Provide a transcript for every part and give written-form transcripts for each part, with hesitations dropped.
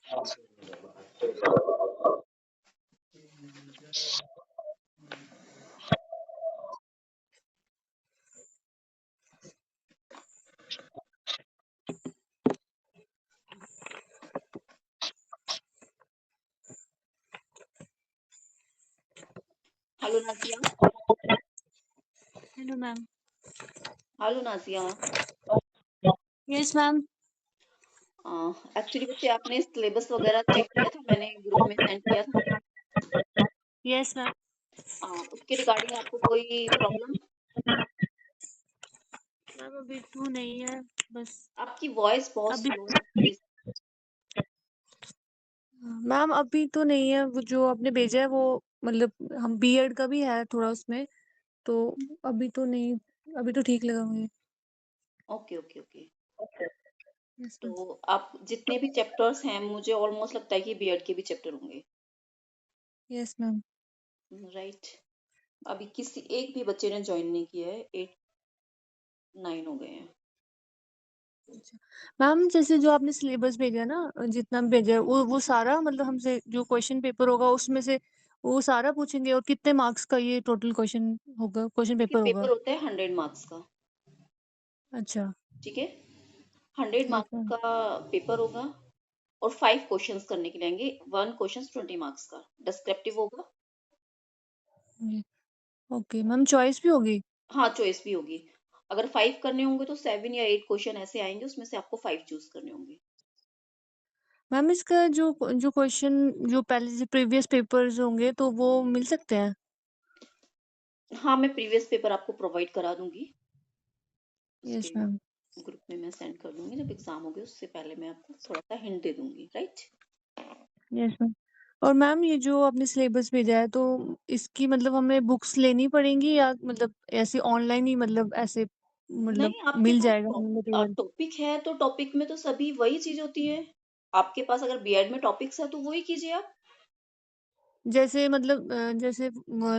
Hello Nazia. Hello ma'am. Hello Nazia. Yes ma'am. Actually बच्चे आपने syllabus वगैरह चेक किया था, मैंने ग्रुप में सेंड किया था। Yes ma'am. उसके रिगार्डिंग आपको कोई प्रॉब्लम? मैम अभी तो नहीं है, बस आपकी वॉइस बहुत अभी स्लो है प्लीज। मैम अभी तो नहीं है। वो जो आपने भेजा है वो मतलब हम बीएड का भी है थोड़ा उसमें, तो अभी तो नहीं, अभी तो ठीक लगा मुझे। Okay okay okay. Yes ma'am. तो आप जितने भी चैप्टर्स हैं, मुझे ऑलमोस्ट लगता है कि बीएड के भी चैप्टर होंगे, यस मैम। राइट? अभी किसी एक भी बच्चे ने ज्वाइन नहीं किया है, 8 9 हो गए हैं। मैम जैसे जो आपने सिलेबस भेजा है ना, जितना भी भेजा है वो सारा मतलब हमसे जो क्वेश्चन पेपर होगा उसमें से वो सारा पूछेंगे, और कितने मार्क्स का ये टोटल क्वेश्चन होगा, क्वेश्चन देखिए पेपर पेपर होगा? होता है 100 मार्क्स का, अच्छा। ठीक है? 100 यस मार्क्स मैम। का पेपर होगा और 5 क्वेश्चंस करने के लिए आएंगे। 1 क्वेश्चन 20 मार्क्स का डिस्क्रिप्टिव होगा। ओके मैम, चॉइस भी होगी? हाँ, चॉइस भी होगी। अगर 5 करने होंगे तो 7 या 8 क्वेश्चन ऐसे आएंगे, उसमें से आपको 5 चूज करने होंगे। मैम इसका जो जो क्वेश्चन जो पहले से प्रीवियस पेपर्स होंगे तो वो मिल सकते हैं? हाँ, मैं प्रीवियस पेपर आपको प्रोवाइड करा दूंगी, उसके यस मैम। ग्रुप में मैं सेंड कर दूंगी। जब एग्जाम होगी उससे पहले मैं आपको थोड़ा सा हिंट दे दूंगी, राइट? Yes ma'am. और मैम ये जो आपने सिलेबस भेजा है तो इसकी मतलब हमें बुक्स लेनी पड़ेंगी या मतलब ऐसे ऑनलाइन ही मतलब ऐसे मतलब नहीं, आपके मिल पास जाएगा हमें मटेरियल? टॉपिक है तो टॉपिक में तो सभी वही चीज होती है। आपके पास अगर बीएड में टॉपिक्स है तो वही कीजिए आप। जैसे मतलब जैसे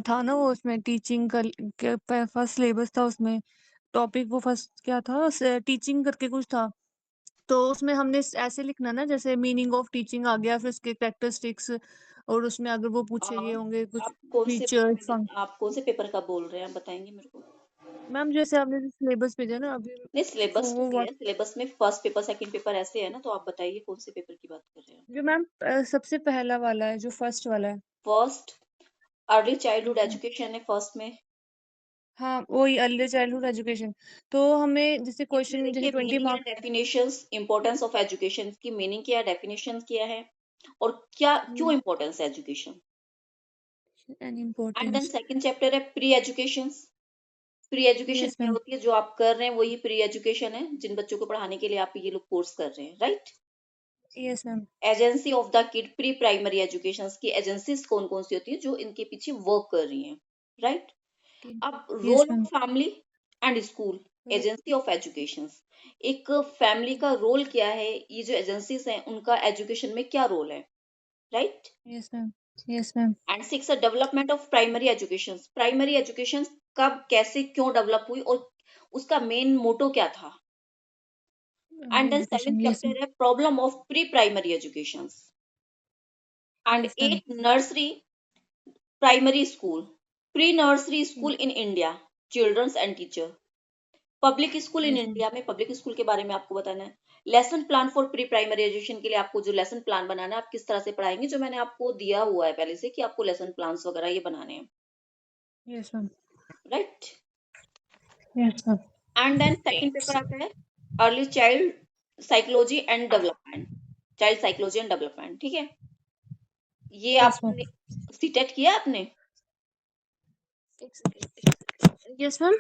था ना वो उसमें टीचिंग का फर्स्ट सिलेबस था, उसमें टॉपिक वो फर्स्ट क्या था, टीचिंग करके कुछ था। तो उसमें हमने ऐसे लिखना ना, जैसे मीनिंग ऑफ टीचिंग आ गया, फिर उसके कैरेक्टरिस्टिक्स, और उसमें अगर वो आ, पूछे गए होंगे कुछ आप कौन से बुक फीचर्स। में, आप कौन से पेपर का बोल रहे हैं, आप बताएंगे मेरे को? मैम जैसे आपने सिलेबस भेजा ना अभी, नहीं, सिलेबस तो वो दिया है, सिलेबस में फर्स्ट पेपर सेकंड पेपर ऐसे है ना, तो आप बताइए कौन से पेपर की बात कर रहे हैं? जो मैम सबसे पहला वाला है, जो फर्स्ट वाला है। First early childhood Yes, ma'am। Education है फर्स्ट में। हाँ वही अर्ली चाइल्डहुड एजुकेशन। तो हमें जैसे इसमें क्वेश्चन जैसे देखिए 20 meaning and marks. Definitions, importance of education की मीनिंग क्या है, डेफिनेशन क्या है, और क्या क्यों इंपॉर्टेंस है education. And and then importance. Second chapter है pre education. Pre education yes क्या मैम। होती है, जो आप कर रहे हैं वही प्री एजुकेशन है, जिन बच्चों को पढ़ाने के लिए आप ये लोग कोर्स कर रहे हैं, right? Yes ma'am. Agency of the kid, pre primary education की एजेंसीज कौन कौन सी होती है जो इनके पीछे वर्क कर रही हैं, राइट? अब yes role ma'am. Of family and school, agency of education. एक फैमिली का रोल क्या है, ये जो एजेंसीज हैं उनका एजुकेशन में क्या रोल है, right? Yes ma'am. Yes ma'am. And 6 development of primary education. Primary education कब कैसे क्यों डेवलप हुई और उसका मेन मोटो क्या था। And then seventh education. Yes ma'am. Chapter है problem of pre primary education. And yes ma'am. 8 nursery primary school, pre nursery school in India, childrens and teacher, public school in yes ma'am. India में public school के बारे में आपको बताना है। Lesson plan for pre primary education के लिए आपको जो लेसन प्लान बनाना है, आप किस तरह से पढ़ाएंगे, जो मैंने आपको दिया हुआ है पहले से कि आपको लेसन प्लान्स वगैरह ये बनाने हैं, yes ma'am. Right? Yes ma'am. And then second paper आता है early child psychology and development, child psychology and development, ठीक है? ये यस मैम। आपने सीटेट किया, आपने यस मैम।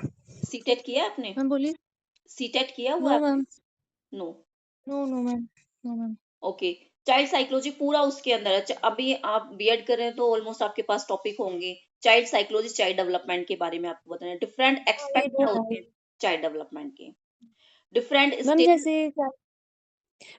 सीटेट किया आपने मैम बोलिए। सीटेट किया हुआ है नो आपने? Ma'am. No. No no ma'am. No ma'am. Okay. Child psychology पूरा उसके अंदर है। अभी आप बीएड कर रहे हैं तो ऑलमोस्ट आपके पास टॉपिक होंगे। चाइल्ड साइकोलॉजी, चाइल्ड डेवलपमेंट के बारे में आपको बताना है, डिफरेंट हाँ ये एक्सपेक्ट तो क्या है होते हैं चाइल्ड डेवलपमेंट के, डिफरेंट मैम। स्टेज। जैसे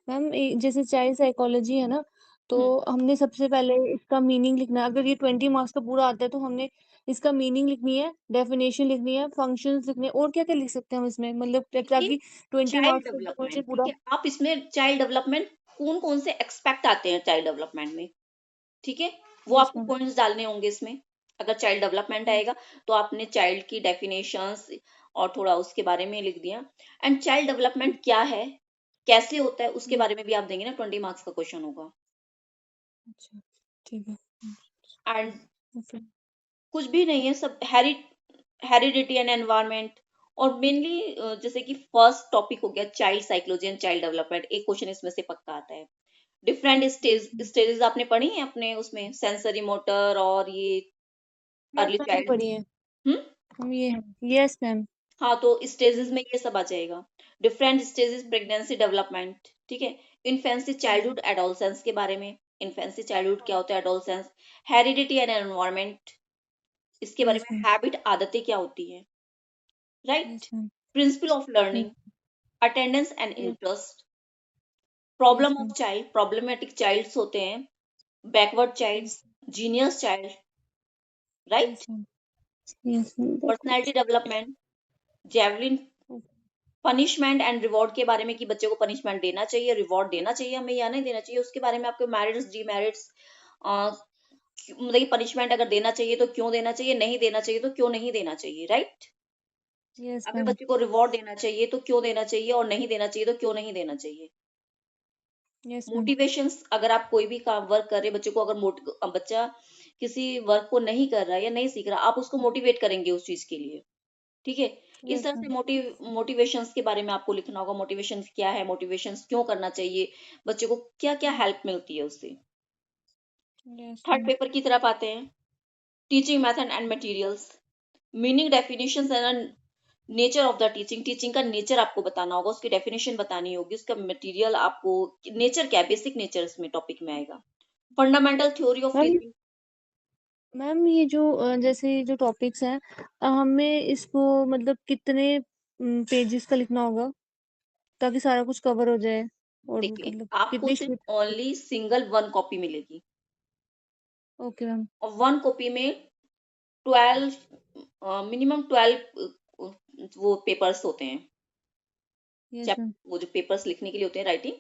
मैम जैसे चाइल्ड साइकोलॉजी है ना, तो हमने सबसे पहले इसका मीनिंग लिखना है। अगर ये 20 मार्क्स का पूरा आता है तो हमने इसका मीनिंग लिखनी है, डेफिनेशन लिखनी है, फंक्शंस लिखने हैं, और क्या क्या लिख सकते हैं हम इसमें, मतलब देखिए ताकि 20 चाइल्ड मार्क्स का क्वेश्चन डेवलपमेंट, ठीक पूरा। है, आप इसमें चाइल्ड डेवलपमेंट कौन कौन से एक्सपेक्ट आते हैं चाइल्ड डेवलपमेंट में, ठीक है, वो यस आपको मैम। पॉइंट्स डालने होंगे इसमें। अगर चाइल्ड डेवलपमेंट यस। आएगा तो आपने चाइल्ड की डेफिनेशंस और थोड़ा उसके बारे में लिख दिया। एंड चाइल्ड डेवलपमेंट क्या है, कैसे होता है, उसके यस। बारे में भी आप देंगे ना, 20 मार्क्स का क्वेश्चन होगा। अच्छा, ठीक है। And okay. कुछ भी नहीं है, सब हेरिडिटी एंड एनवायरनमेंट। और मेनली जैसे कि फर्स्ट टॉपिक हो गया child psychology and child development, एक क्वेश्चन इसमें से पक्का आता है। Different yes ma'am. स्टेजेस आपने पढ़ी है अपने उसमें, सेंसरी मोटर और ये यस अर्ली मैम, ये चाइल्ड। पढ़ी है। हम्म। हम ये हैं। Yes ma'am. हाँ, तो स्टेजेस में ये सब आ जाएगा। डिफरेंट स्टेजेस प्रेगनेंसी डेवलपमेंट, ठीक है। इन्फेंसी यस चाइल्डहुड एडोलसेंस के बारे में, इन्फेंसी चाइल्डहुड क्या होता है, एडोलसेंस, हेरिडिटी एंड एनवायरनमेंट, इसके बारे यस में, मैम। हैबिट आदतें क्या होती है, right, yes ma'am. Principle of yes. Learning, attendance and yes. Interest, yes problem of ma'am. Child, problematic childs होते हैं, backward yes. Childs, genius child, right, yes ma'am. Yes ma'am, personality backwards. Development, javelin, punishment and reward के बारे में कि बच्चे को punishment देना चाहिए, रिवॉर्ड देना चाहिए हमें या नहीं देना चाहिए, उसके बारे में आपके मेरिट्स डीमेरिट्स, मतलब कि पनिशमेंट अगर देना चाहिए तो क्यों देना चाहिए, नहीं देना चाहिए तो क्यों नहीं देना चाहिए, राइट। यस हमें मैम। बच्चे को रिवॉर्ड देना चाहिए तो क्यों देना चाहिए, और नहीं देना चाहिए तो क्यों नहीं देना चाहिए। Yes ma'am. मोटिवेशंस, अगर आप कोई भी काम वर्क कर रहे हैं, बच्चे को अगर बच्चा किसी वर्क को नहीं कर रहा है या नहीं सीख रहा, आप उसको मोटिवेट करेंगे उस चीज के लिए, ठीक है। इस यस तरह से मैम। मोटिवेशंस के बारे में आपको लिखना होगा, मोटिवेशंस क्या है, मोटिवेशंस क्यों करना चाहिए, बच्चे को क्या क्या हेल्प मिलती है उससे। Yes third ma'am. पेपर की तरफ आते हैं, teaching method and materials, meaning definitions and nature of the teaching, teaching का नेचर आपको बताना होगा, उसकी डेफिनेशन बतानी होगी, उसका मटेरियल आपको, नेचर क्या है, बेसिक नेचर इसमें टॉपिक में आएगा, fundamental theory of ma'am, teaching. Ma'am ये जो जैसे ये जो टॉपिक्स हैं, हमें इसको मतलब कितने पेजेस का लिखना होगा ताकि सारा कुछ कवर हो जाए, और देखिए, मतलब आपको कितनी शीट? सिर्फ ओनली सिंगल वन कॉपी मिलेगी, ओके मैम। और वन कॉपी में 12, मिनिमम 12 वो पेपर्स होते हैं, यस मैम। वो जो पेपर्स लिखने के लिए होते हैं, राइटिंग,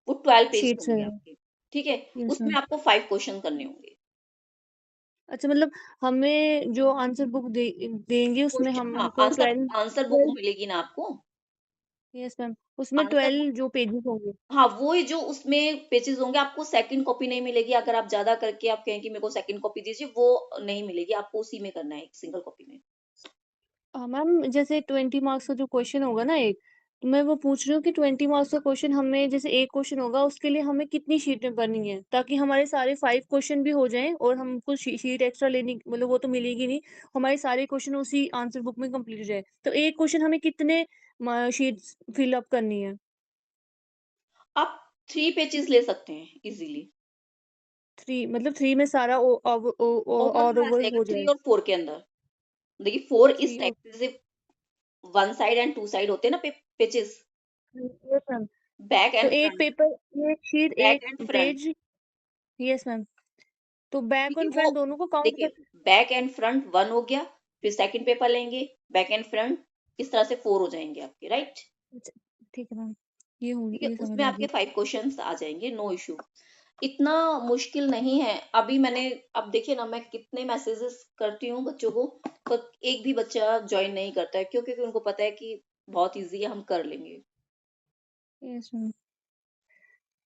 वो 12 पेज शीट्स होंगे है। आपके, ठीक है। यस उसमें मैम। आपको 5 क्वेश्चन करने होंगे। अच्छा, मतलब हमें जो आंसर बुक देंगे उसमें क्वेश्चन, हम हाँ, हमको आंसर 12 आंसर बुक 12। मिलेगी ना आपको। यस मैम, उसमें आंसर बुक, 12 जो पेजेस होंगे। हाँ, वो ही जो उसमें पेजेस होंगे, आपको सेकंड कॉपी नहीं मिलेगी, अगर आप ज्यादा करके आप कहें कि मेरे को सेकंड कॉपी दीजिए, वो नहीं मिलेगी आपको, उसी में करना है, एक सिंगल कॉपी में। मैम जैसे 20 मार्क्स का जो क्वेश्चन होगा ना एक, तो मैं वो पूछ रही हूँ कि 20 मार्क्स का क्वेश्चन हमें, जैसे एक क्वेश्चन होगा उसके लिए हमें कितनी शीटें भरनी है ताकि हमारे सारे 5 क्वेश्चन भी हो जाएं, और हमको शीट एक्स्ट्रा लेनी, मतलब वो तो मिलेगी नहीं, हमारे सारे क्वेश्चन उसी आंसर बुक में कंप्लीट हो जाए, तो एक क्वेश्चन हमें कितने शीट्स फिल अप करनी है? आप 3 पेजेस ले सकते हैं इजीली। 3, मतलब 3 में सारा ओवर और में आ ओवर जाएगा, हो थ्री जाए। और फोर के अंदर। देखिए, फोर इस 3 टाइप और से, जैसे one side and two side होते हैं ना पेजेस, यस मैम। बैक तो एंड एक फ्रंट, पेपर, एक शीट, बैक एक and front, page. Yes ma'am. तो बैक ठीक है। और वो फ्रंट दोनों को काउंट देखिए, कर। बैक एंड फ्रंट वन हो गया, फिर सेकंड पेपर लेंगे, बैक एंड फ्रंट, इस तरह से 4 हो जाएंगे आपके, राइट। अच्छा, ठीक है मैम, ये होगी, ठीक है, ये समझ उसमें आ आपके गई। 5 क्वेश्चंस आ जाएंगे, नो इशू। इतना मुश्किल नहीं है। अभी मैंने, अब देखिए ना, मैं कितने मैसेजेस करती हूँ बच्चों को, तो एक भी बच्चा ज्वाइन नहीं करता है, क्यों? क्योंकि उनको पता है कि बहुत इजी है, हम कर लेंगे। Yes ma'am.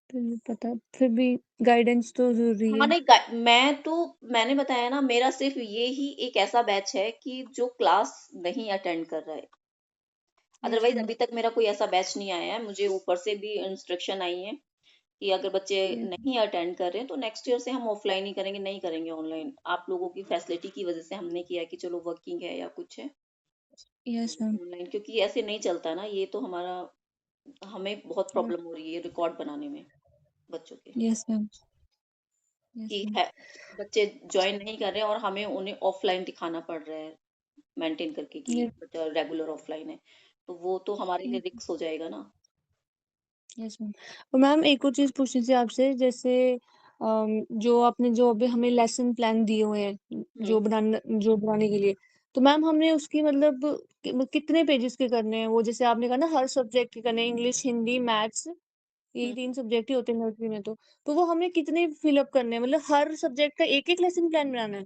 फिर पता, फिर भी गाइडेंस तो जरूरी हाँ, है। नहीं, मैंने बताया ना, मेरा सिर्फ ये ही एक ऐसा बैच है कि जो क्लास नहीं अटेंड कर रहा है। Yes otherwise ma'am. अभी तक मेरा कोई ऐसा बैच नहीं आया है, मुझे ऊपर से भी इंस्ट्रक्शन आई है कि अगर बच्चे यस। नहीं अटेंड कर रहे हैं तो नेक्स्ट ईयर से हम ऑफलाइन ही करेंगे, नहीं करेंगे ऑनलाइन। आप लोगों की फैसिलिटी की वजह से हमने किया कि चलो वर्किंग है या कुछ है, यस मैम। ऑनलाइन, क्योंकि ऐसे नहीं चलता ना, ये तो हमारा, हमें बहुत प्रॉब्लम हो रही है रिकॉर्ड बनाने में बच्चों के, यस मैम। यस कि मैम। है, बच्चे ज्वाइन नहीं कर रहे हैं और हमें उन्हें ऑफलाइन दिखाना पड़ रहा है, मेंटेन करके कि यस। बच्चा रेगुलर ऑफलाइन है, तो वो तो हमारे लिए रिक्स हो जाएगा ना। Yes ma'am. और मैम एक और चीज पूछनी थी आपसे, जैसे जो आपने जो अभी हमें लेसन प्लान दिए हुए हैं हम्म। जो बनाने के लिए, तो मैम हमने उसकी मतलब कितने पेजेस के करने हैं वो, जैसे आपने कहा ना हर सब्जेक्ट के करने हैं, इंग्लिश, हिंदी, मैथ्स, यही हुँ। 3 सब्जेक्ट ही होते हैं नर्सरी में तो। तो वो हमें कितने फिल अप करने हैं? मतलब हर सब्जेक्ट का एक-एक लेसन प्लान बनाना है?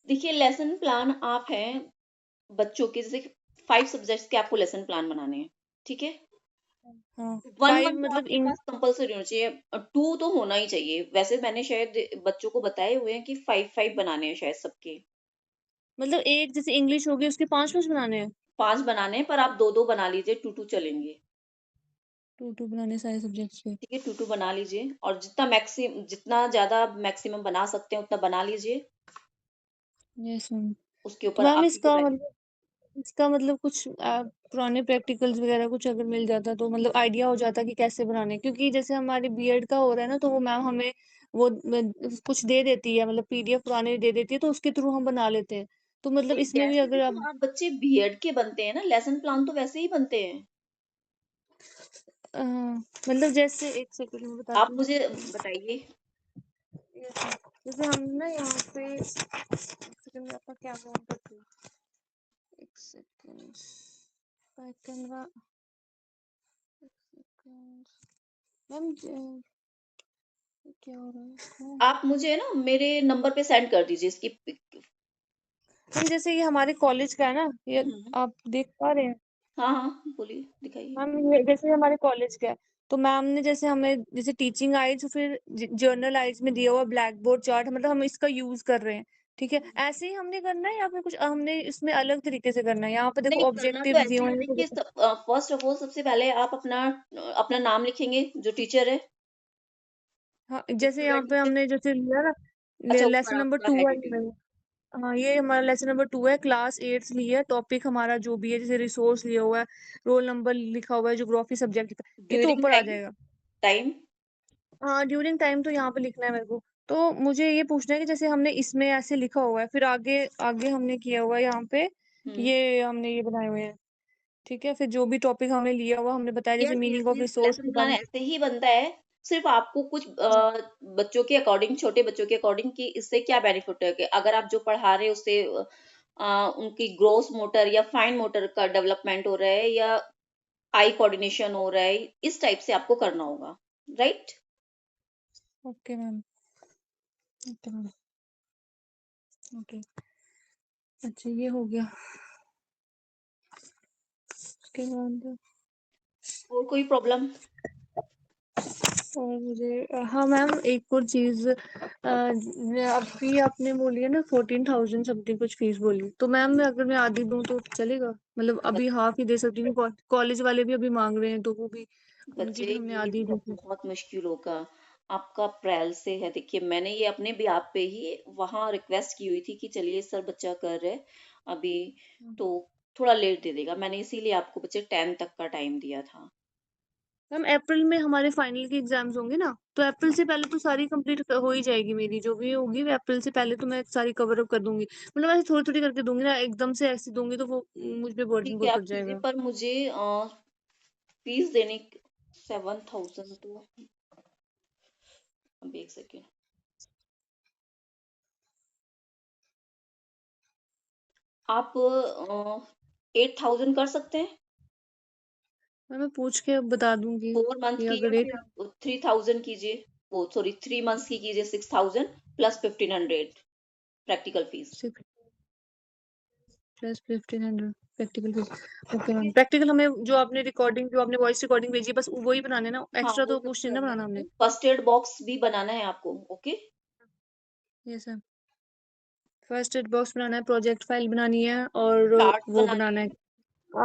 देखिए लेसन प्लान आप हैं बच्चों के जैसे 5 सब्जेक्ट्स के आपको लेसन प्लान बनाने हैं, ठीक है? हाँ, 1-1 5 तो मतलब आपके इंग पास कंपल्सरी होना चाहिए 2 तो होना ही चाहिए। वैसे मैंने शायद बच्चों को बताए हुए हैं कि 5-5 बनाने हैं शायद सबके। मतलब एक जैसे इंग्लिश हो गई उसके 5-5 बनाने हैं? 5 बनाने हैं पर आप 2-2 बना लीजिए 2-2 चलेंगे। 2-2 बनाने सारे सब्जेक्ट्स के। ठीक है 2-2 बना लीजिए और जितना ज़्यादा मैक्सिमम बना सकते हैं उतना बना लीजिए। Yes ma'am. उसके तो ऊपर मैम आप ही को इसका मतलब कुछ पुराने प्रैक्टिकल्स वगैरह कुछ अगर मिल जाता तो मतलब आइडिया हो जाता कि कैसे बनाने हैं। क्योंकि जैसे हमारे बीएड का हो रहा है ना तो वो मैम हमें वो कुछ दे देती है मतलब पीडीएफ पुराने दे देती है तो उसके थ्रू हम बना लेते हैं। तो मतलब नहीं, इसमें भी जैसे अगर देखो आप आप बच्चे बीएड के बनते हैं ना, लेसन प्लान तो वैसे ही बनते हैं। मतलब जैसे एक सेकंड में आप बताती हूँ। मुझे बताइए। जैसे हम ना यहाँ पे एक सेकंड में आपका क्या काम करती हूँ। एक सेकंड कैमरा एक सेकंड मैम क्या हो रहा है इसको? आप मुझे ना मेरे नंबर पे सेंड कर दीजिए इसकी पिक। मैम जैसे ये हमारे कॉलेज का है ना ये हुँ। आप देख पा रहे हैं? हाँ, हाँ, बोलिए, दिखाइए। मैम ये जैसे हमारे कॉलेज का है तो मैम ने जैसे हमें जैसे टीचिंग आइज फिर जर्नल आइज में दिया हुआ ब्लैक बोर्ड चार्ट मतलब हम इसका यूज कर रहे हैं। ठीक है हुँ। ऐसे ही हमने करना है या फिर कुछ हमने इसमें अलग तरीके से करना है यहाँ पे देखो नहीं, करना तो ऑब्जेक्टिव दिए ऐसे ही हुए है हैं देखिए फर्स्ट ऑफ ऑल सबसे पहले आप अपना नाम लिखेंगे जो टीचर है, हाँ जो जैसे यहाँ स्टूडेंट पे लिखे हमने जैसे लिया ना अच्छा ऊपर लेसन नंबर आपका 2 है एटीट्यूड। हाँ ये हमारा लेसन नंबर 2 है क्लास 8 ली है टॉपिक हमारा जो भी है जैसे रिसोर्स लिया हुआ है रोल नंबर लिखा हुआ है ज्योग्राफी सब्जेक्ट ये तो ड्यूरिंग ऊपर आ टाइम जाएगा। टाइम हाँ ड्यूरिंग टाइम तो यहाँ पे लिखना है मेरे को। तो मुझे ये पूछना है कि जैसे हमने इसमें ऐसे लिखा हुआ है फिर आगे आगे हमने किया हुआ है यहाँ पे हुँ। ये हमने ये बनाए हुए हैं। ठीक है फिर जो भी टॉपिक हमने लिया हुआ हमने बताया जैसे yes, yes, meaning of yes, resource lesson के प्लान बारे में। ऐसे ही बनता है। सिर्फ़ आपको कुछ बच्चों के अकॉर्डिंग छोटे बच्चों के अकॉर्डिंग कि इससे क्या बेनिफिट है कि अगर आप जो पढ़ा रहे हो उससे उनकी ग्रॉस मोटर या फाइन मोटर का डेवलपमेंट हो रहा है या आई कोऑर्डिनेशन हो रहा है, इस टाइप से आपको करना होगा, right? Okay ma'am okay ma'am okay. अच्छा ये हो गया उसके बाद और कोई प्रॉब्लम? और मुझे हाँ मैम एक और चीज अभी आपने बोली है ना 14,000 समथिंग कुछ फीस बोली तो मैम मैं अगर मैं आधी दूं तो चलेगा मतलब अभी हाफ ही दे सकती हूँ कॉलेज वाले भी अभी मांग रहे हैं तो वो भी उनकी बच्चे भी हमने ये आधी दी थी। बहुत मुश्किल होगा। आपका अप्रैल से है देखिए मैंने ये अपने बेhalf पे ही वहाँ रिक्वेस्ट की हुई थी कि चलिए सर बच्चा कर रहा है अभी तो थोड़ा लेट दे देगा। मैंने इसीलिए आपको बच्चे 10 तक का टाइम दिया था। मैम अप्रैल में हमारे फाइनल के एग्जाम्स होंगे ना तो अप्रैल से पहले तो सारी कंप्लीट हो ही जाएगी मेरी जो भी होगी वो अप्रैल से पहले तो मैं सारी कवर अप कर दूंगी मतलब ऐसे थोड़ी थोड़ी करके दूंगी ना एकदम से ऐसे दूंगी तो वो मुझ पे बर्डन ठीक है बहुत पड़ आप कीजिए जाएगा। पर मुझे फीस देने 7,000 तो अब एक सेकेंड आप 8,000 कर सकते हैं मैं पूछ के बता दूंगी 4 मंथ कि की या अगर एक फिर 3,000 कीजिए वो सॉरी 3 मंथ्स की कीजिए 6,000 plus 1,500 practical fees plus 1,500 practical fees okay ma'am practical हमें जो आपने रिकॉर्डिंग जो आपने वॉइस रिकॉर्डिंग भेजी है बस वही बनाने ना हाँ एक्स्ट्रा वो तो सब कुछ नहीं ना करना बनाना है हमने। फर्स्ट एड बॉक्स भी बनाना है आपको okay yes ma'am first aid box बनाना है प्रोजेक्ट फाइल बनानी है और चार्ट वो बनाने बनाना है हैं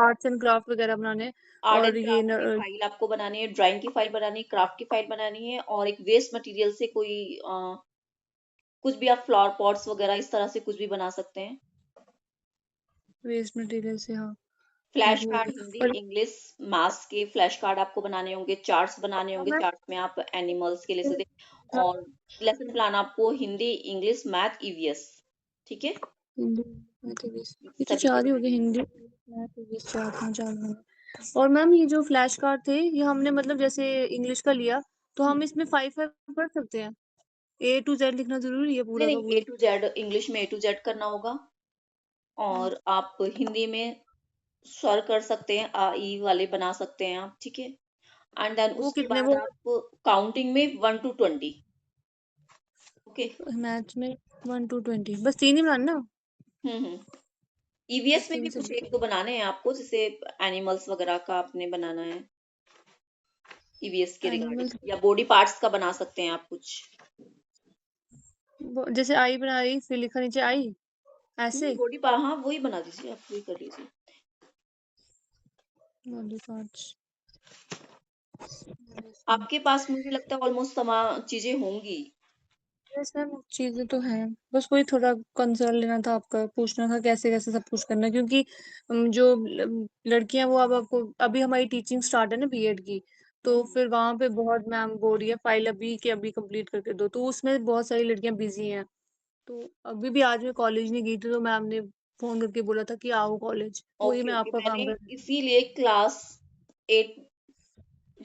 आर्ट्स एंड क्राफ्ट वगैरह बनाने हैं आर्ट और एंड ये क्राफ्ट की फाइल आपको बनानी है ड्राइंग की फाइल बनानी है क्राफ्ट की फाइल बनानी है और एक वेस्ट मटेरियल से कोई कुछ भी आप फ्लावर पॉट्स वगैरह इस तरह से कुछ भी बना सकते हैं वेस्ट मटेरियल से हाँ फ्लैश एक वो हो कार्ड गया हिंदी और इंग्लिश मैथ्स के फ्लैश कार्ड आपको बनाने होंगे चार्ट्स बनाने हाँ होंगे मैम चार्ट्स में आप एनिमल्स के ले सकते हैं हाँ और लेसन प्लान आपको हिंदी इंग्लिश मैथ ईवीएस ठीक है हिंदी मैथ इंग्लिश ये तो सभी के चार ही हो गए बनाने हिंदी होंगे मैथ इंग्लिश चार हाँ चार हो गए। और मैम ये जो फ्लैश कार्ड थे ये हमने मतलब जैसे इंग्लिश का लिया तो हम इसमें 5-5 कर सकते हैं ए टू जेड लिखना जरूरी है नहीं पूरा का नहीं ए पूरा। टू जेड इंग्लिश में ए टू जेड करना होगा हाँ और आप हिंदी में स्वर कर सकते हैं आ ई वाले बना सकते हैं आप ठीक है एंड देन वो उसके कितने बाद वो आप काउंटिंग में 1 to 20। ओके। मैथ में 1 to 20 बस 3 ही बनाना ना? ईवीएस बस में तीन भी कुछ एक सब्जेक्ट। दो बनाने हैं आपको, जैसे एनिमल्स वगैरह का आपने बनाना है ईवीएस के एनिमल्स। रिगार्डिंग, या बॉडी पार्ट्स का बना सकते हैं आप कुछ। जैसे आई बना रही फिर लिखा नीचे आई, ऐसे। बॉडी पार्ट, हाँ वही बना दीजिए, आप वही कर लीजिए। Body parts. आपके पास मुझे लगता है ऑलमोस्ट तमाम चीजें होंगी। यस मैम, चीजें तो हैं, बस वही थोड़ा कंसर्न लेना था आपका, पूछना था कैसे कैसे सब कुछ करना है, क्योंकि जो लड़कियां वो अब आपको अभी हमारी टीचिंग स्टार्ट है ना बीएड की, तो हम्म। फिर वहां पे बहुत मैम बोल रही है फाइल अभी के अभी कंप्लीट करके दो, तो उसमें बहुत सारी लड़कियां बिजी हैं। तो अभी भी आज मैं कॉलेज नहीं गई थी, तो मैम ने फोन करके बोला था कि आओ कॉलेज, वही ओके मैं ओके, आपका मैंने काम कर रही इसीलिए क्लास 8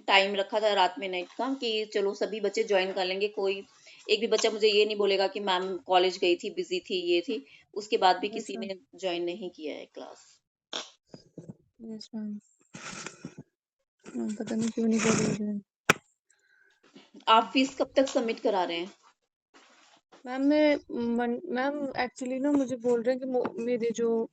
टाइम रखा था रात में, नाइट का, कि चलो सभी बच्चे ज्वाइन कर लेंगे, कोई एक भी बच्चा मुझे ये नहीं बोलेगा कि मैम कॉलेज गई थी, बिजी थी, ये थी। उसके बाद भी थी। यस किसी मैम। ने ज्वाइन नहीं किया है क्लास। Yes ma'am. मैम पता नहीं क्यों नहीं कर रही है। आप फीस कब तक सबमिट करा रहे हैं? मैम मैम एक्चुअली ना मुझे बोल रहे हैं कि मेरे जो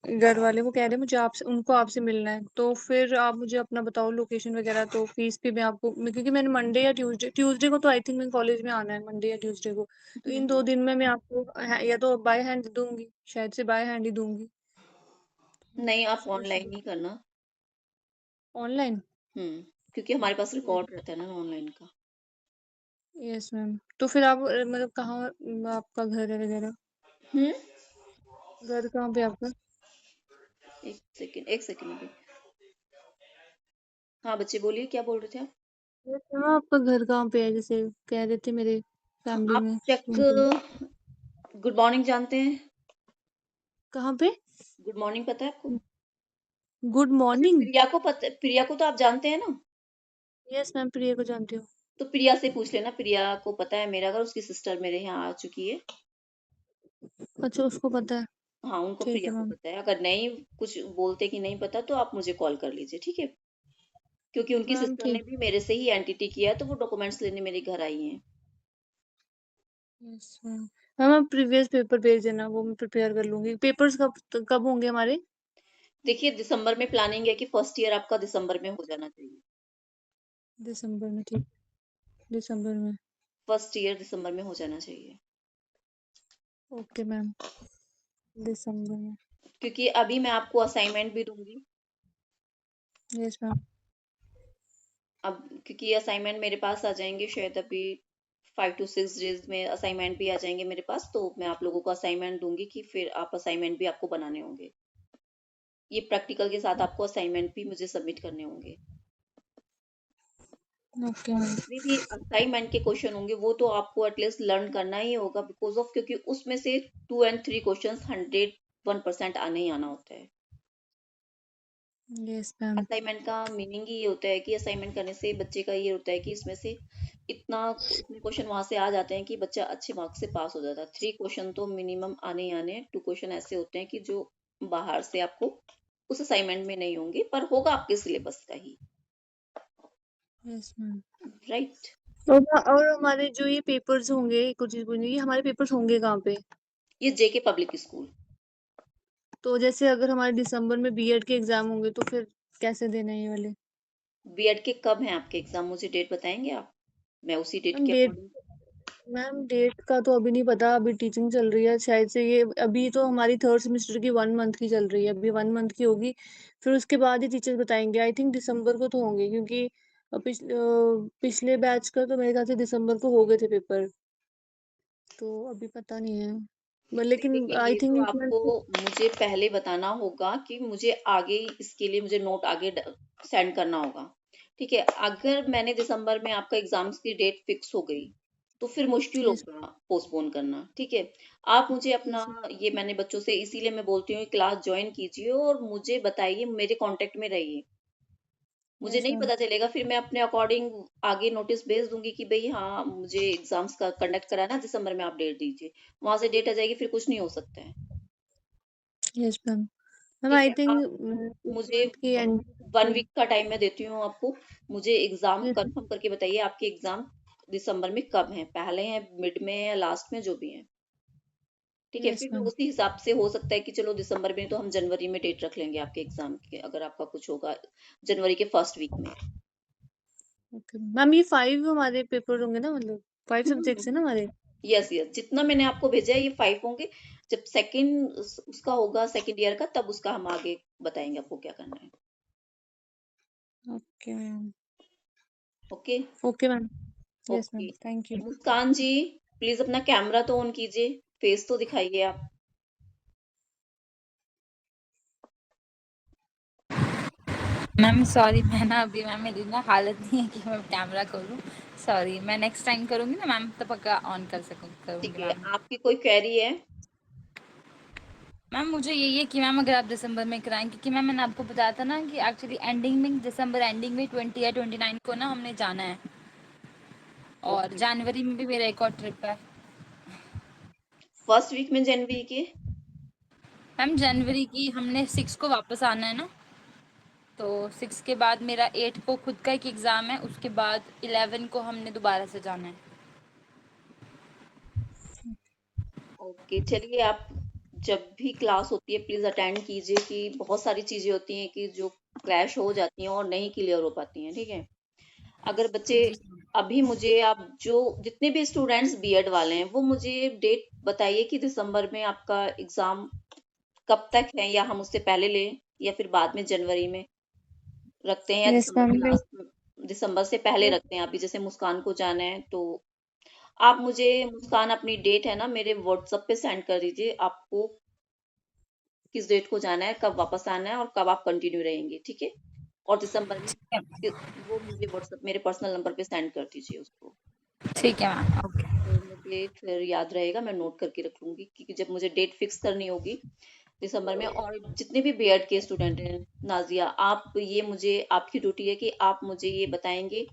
घर वाले वो कह रहे हैं मुझे आपसे उनको आपसे मिलना है, तो फिर आप मुझे अपना बताओ लोकेशन वगैरह, तो फीस भी मैं आपको क्योंकि मैंने मंडे या ट्यूसडे को तो आई थिंक मैं कॉलेज में आना है, मंडे या ट्यूसडे को, तो इन 2 दिन में मैं आपको या तो बाय हैंड दूंगी, शायद से बाय हैंड ही दूंगी। नहीं, आप सोच ऑनलाइन ही करना। ऑनलाइन। क्योंकि हमारे पास रिकॉर्ड रहता है ना ऑनलाइन का। यस मैम, तो फिर आप मतलब कहाँ आपका घर है वगैरह? हम्म। घर कहाँ पे आपका? एक सेकेंड अभी। हाँ बच्चे बोलिए, क्या बोल रहे थे आप? कहाँ आपका घर कहाँ पे है, जैसे कह रहे थे मेरे फैमिली आप में चेक, उनके। गुड मॉर्निंग जानते हैं? कहाँ पे? गुड मॉर्निंग पता है आपको? गुड अच्छा, मॉर्निंग। प्रिया को पता, प्रिया को तो आप जानते हैं ना? यस मैम, प्रिया को जानती हूँ। तो प्रिया से पूछ लेना, प्रिया को पता है मेरा घर, उसकी सिस्टर मेरे यहाँ आ चुकी है। अच्छा, उसको पता है। हाँ, उनको ठीक प्रिया है को मैम। पता है। अगर नहीं कुछ बोलते कि नहीं पता, तो आप मुझे कॉल कर लीजिए, ठीक है? क्योंकि उनकी मैम सिस्टर ने ठीक। भी मेरे से ही एंटिटी किया है, तो वो डॉक्यूमेंट्स लेने मेरे घर आई हैं। Yes ma'am. मैम आप प्रीवियस पेपर भेज देना, वो मैं प्रिपेयर कर लूंगी। पेपर्स कब कब होंगे हमारे? देखिए, दिसंबर में प्लानिंग है कि फर्स्ट ईयर आपका दिसंबर में हो जाना चाहिए। दिसंबर में, ठीक। दिसंबर में। फर्स्ट ईयर दिसंबर में हो जाना चाहिए। Okay ma'am. दिसंबर में। क्योंकि अभी मैं आपको असाइनमेंट भी दूंगी। Yes ma'am. अब क्योंकि असाइनमेंट मेरे पास आ जाएंगे शायद अभी 5 to 6 डेज में, असाइनमेंट भी आ जाएंगे मेरे पास, तो मैं आप लोगों को असाइनमेंट दूंगी कि फिर आप असाइनमेंट भी आपको बनाने होंगे। ये प्रैक्टिकल के साथ आपको असाइनमेंट भी मुझे सबमिट करने होंगे। ओके और मैम। जितने भी असाइनमेंट के क्वेश्चन होंगे वो तो आपको एटलीस्ट लर्न करना ही होगा, बिकॉज ऑफ, क्योंकि उसमें से 2 and 3 क्वेश्चन 101% आने ही आना होता है। Yes ma'am. असाइनमेंट का मीनिंग ही ये होता है कि असाइनमेंट करने से बच्चे का ये होता है कि इसमें से इतना इतने क्वेश्चन वहां से आ जाते हैं कि बच्चा अच्छे मार्क्स से पास हो जाता है। 3 क्वेश्चन तो मिनिमम आने ही आने हैं। 2 क्वेश्चन ऐसे होते हैं कि जो बाहर से आपको उस असाइनमेंट में नहीं होंगे, पर होगा आपके सिलेबस का ही। Yes ma'am. राइट। और हमारे जो ये पेपर्स होंगे, कुछ चीज पूछनी, ये हमारे पेपर्स होंगे कहाँ पे? ये जेके पब्लिक स्कूल। तो जैसे अगर हमारे दिसंबर में बीएड के एग्जाम होंगे तो फिर कैसे देना है ये वाले? बीएड के कब हैं आपके एग्जाम, मुझे डेट बताएंगे आप? मैं उसी डेट मैम के डेट अकॉर्डिंग। मैम डेट का तो अभी नहीं पता, अभी टीचिंग चल रही है शायद से, ये अभी तो हमारी थर्ड सेमेस्टर की 1 मंथ की चल रही है, अभी 1 मंथ की होगी, फिर उसके बाद ही टीचर्स बताएंगे। आई थिंक दिसंबर को तो होंगे, क्योंकि पिछले बैच का तो मेरे ख्याल से दिसंबर को हो गए थे पेपर, तो अभी पता नहीं है, नहीं लेकिन देखिए, आई ये तो थिंक इस आपको मंथ। मुझे पहले बताना होगा कि मुझे आगे इसके लिए मुझे नोट आगे सेंड करना होगा। ठीक है, अगर मैंने दिसंबर में आपका एग्जाम्स की डेट फिक्स हो गई तो फिर मुश्किल यस। होगा पोस्टपोन करना। ठीक है, आप मुझे अपना, यस। ये मैंने बच्चों से इसीलिए मैं बोलती हूँ क्लास ज्वाइन कीजिए और मुझे बताइए, मेरे कांटेक्ट में रहिए। मुझे यस नहीं मैम। पता चलेगा, फिर मैं अपने अकॉर्डिंग आगे नोटिस भेज दूंगी कि भाई हाँ मुझे एग्जाम्स का कंडक्ट कराना है दिसंबर में, आप डेट दीजिए। वहां से डेट आ जाएगी, फिर कुछ नहीं हो सकता है। Yes ma'am. मैम ठीक आई है, थिंक आप मुझे मंथ की एंड 1 वीक का टाइम मैं देती हूँ आपको। मुझे एग्ज़ाम यस कन्फर्म करके बताइए आपके एग्ज़ाम दिसंबर में कब हैं? पहले हैं, मिड में या लास्ट में, जो भी हैं। ठीक है, यस फिर मैं मैम उसी हिसाब से, हो सकता है कि चलो दिसंबर में, तो हम जनवरी में डेट रख लेंगे आपके एग्ज़ाम की, अगर आपका कुछ होगा जनवरी के फर्स्ट वीक में। ओके मैम ये 5 हमारे पेपर होंगे ना मतलब 5 हुँ, सब्जेक्ट्स है ना हमारे यस, यस, जितना मैंने आपको भेजा है ये 5 होंगे। जब सेकंड उसका होगा, सेकंड ईयर का, तब उसका हम आगे बताएँगे आपको क्या करना है। Okay ma'am okay? Okay ma'am yes okay. Ma'am thank you Muskan ji, please अपना कैमरा तो ऑन कीजिए, फेस तो दिखाइए आप। मैम सॉरी, मैं ना अभी मैम मेरी ना हालत नहीं है कि मैं कैमरा खोलूँ। सॉरी, मैं नेक्स्ट टाइम करूँगी ना मैम, तो पक्का ऑन ठीक करूँगी है, मैम। आपकी कोई क्वेरी है? मैम मुझे यही है कि मैम अगर आप दिसंबर में कराएं, क्योंकि मैम मैंने आपको बताया था ना कि एक्चुअली एंडिंग में, दिसंबर एंडिंग में 20 या 29 को ना हमने जाना है, और ओके। जनवरी में भी मेरा एक और ट्रिप है। फर्स्ट वीक में जनवरी के? मैम जनवरी की हमने 6 को वापस आना है ना, तो 6 के बाद मेरा 8 को खुद का एक एग्ज़ाम है, उसके बाद 11 को हमने दोबारा से जाना है। ओके, चलिए, आप जब भी क्लास होती है प्लीज़ अटेंड कीजिए, कि बहुत सारी चीज़ें होती हैं कि जो क्रैश हो जाती हैं और नहीं क्लियर हो पाती हैं, ठीक है? अगर बच्चे, जी अभी मुझे आप जो जितने भी स्टूडेंट्स बीएड वाले हैं, वो मुझे डेट बताइए कि दिसंबर में आपका एग्ज़ाम कब तक है, या हम उससे पहले लें, या फिर बाद में जनवरी में रखते हैं, या यस दिसंबर मैम के लास्ट में, दिसंबर से पहले रखते हैं। अभी जैसे मुस्कान को जाना है, तो आप मुझे, मुस्कान, अपनी डेट है ना, मेरे व्हाट्सएप पे सेंड कर दीजिए, आपको किस डेट को जाना है, कब वापस आना है, और कब आप कंटिन्यू रहेंगे, ठीक है? और दिसंबर में ठीक है, वो मुझे व्हाट्सएप, मेरे पर्सनल नंबर पे सेंड कर दीजिए उसको। ठीक है मैम, ओके। तो मुझे फिर याद रहेगा, मैं नोट करके रख लूंगी, क्योंकि जब मुझे डेट फिक्स करनी होगी दिसंबर में। और जितने भी बीएड के स्टूडेंट हैं, नाजिया, आप ये, मुझे आपकी ड्यूटी है कि आप मुझे ये बताएंगे,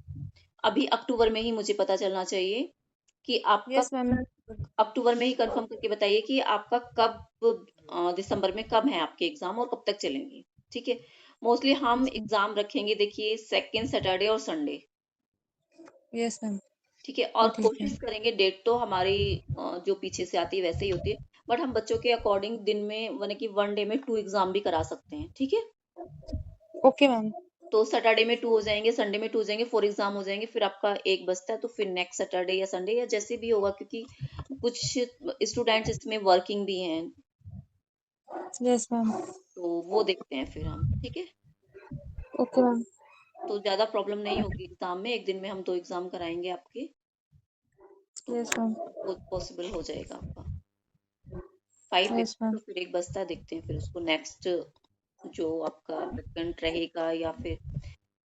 अभी अक्टूबर में ही मुझे पता चलना चाहिए कि आपका, यस मैम अक्टूबर में ही कंफर्म करके बताइए कि आपका कब, दिसंबर में कब है आपके एग्जाम, और कब तक चलेंगे, ठीक है? मोस्टली हम एग्जाम रखेंगे, देखिए, सेकेंड सैटरडे और संडे, यस मैम ठीक है? और ये ठीक है कोशिश करेंगे, डेट तो हमारी जो पीछे से आती है वैसे ही होती है, बट हम बच्चों के अकॉर्डिंग दिन में, माने कि वन डे में 2 एग्जाम भी करा सकते हैं, ठीक है? ओके मैम तो सैटरडे में 2 हो जाएंगे, संडे में 2 हो जाएंगे, 4 एग्जाम हो जाएंगे, फिर आपका एक बचता है, तो फिर नेक्स्ट सैटरडे या संडे या जैसे भी होगा, क्योंकि कुछ स्टूडेंट्स इसमें वर्किंग भी हैं, यस मैम तो वो देखते हैं फिर हम, ठीक है? ओके मैम तो ज्यादा प्रॉब्लम नहीं होगी एग्जाम में, एक दिन में हम 2 एग्जाम कराएंगे आपके, तो यस मैम वो पॉसिबल हो जाएगा आपका। 5 यस पेपर, तो मैम फिर एक बचता है, देखते हैं फिर उसको नेक्स्ट, जो आपका वैकेंट रहेगा, या फिर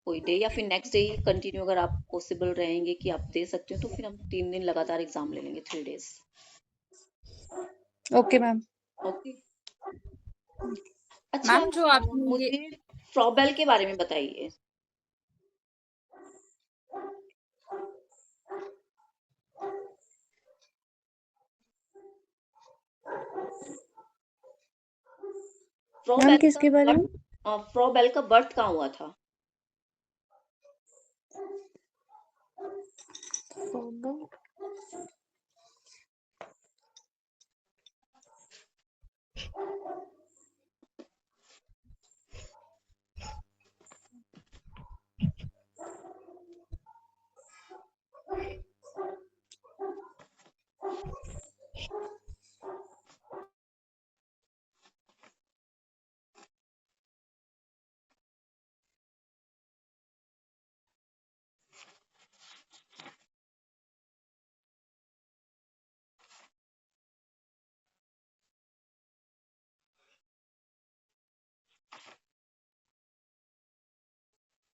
कोई डे, या फिर नेक्स्ट डे ही कंटिन्यू, अगर आप पॉसिबल रहेंगे कि आप दे सकते हो, तो फिर हम 3 दिन लगातार एग्जाम ले लेंगे, 3 डेज। Okay ma'am okay. अच्छा, मैम जो आपने ये, मुझे फ्रॉबेल के बारे में बताइए। मैम फ्रॉबेल का किसके बारे में बर्थ, फ्रॉबेल का बर्थ कहाँ हुआ था?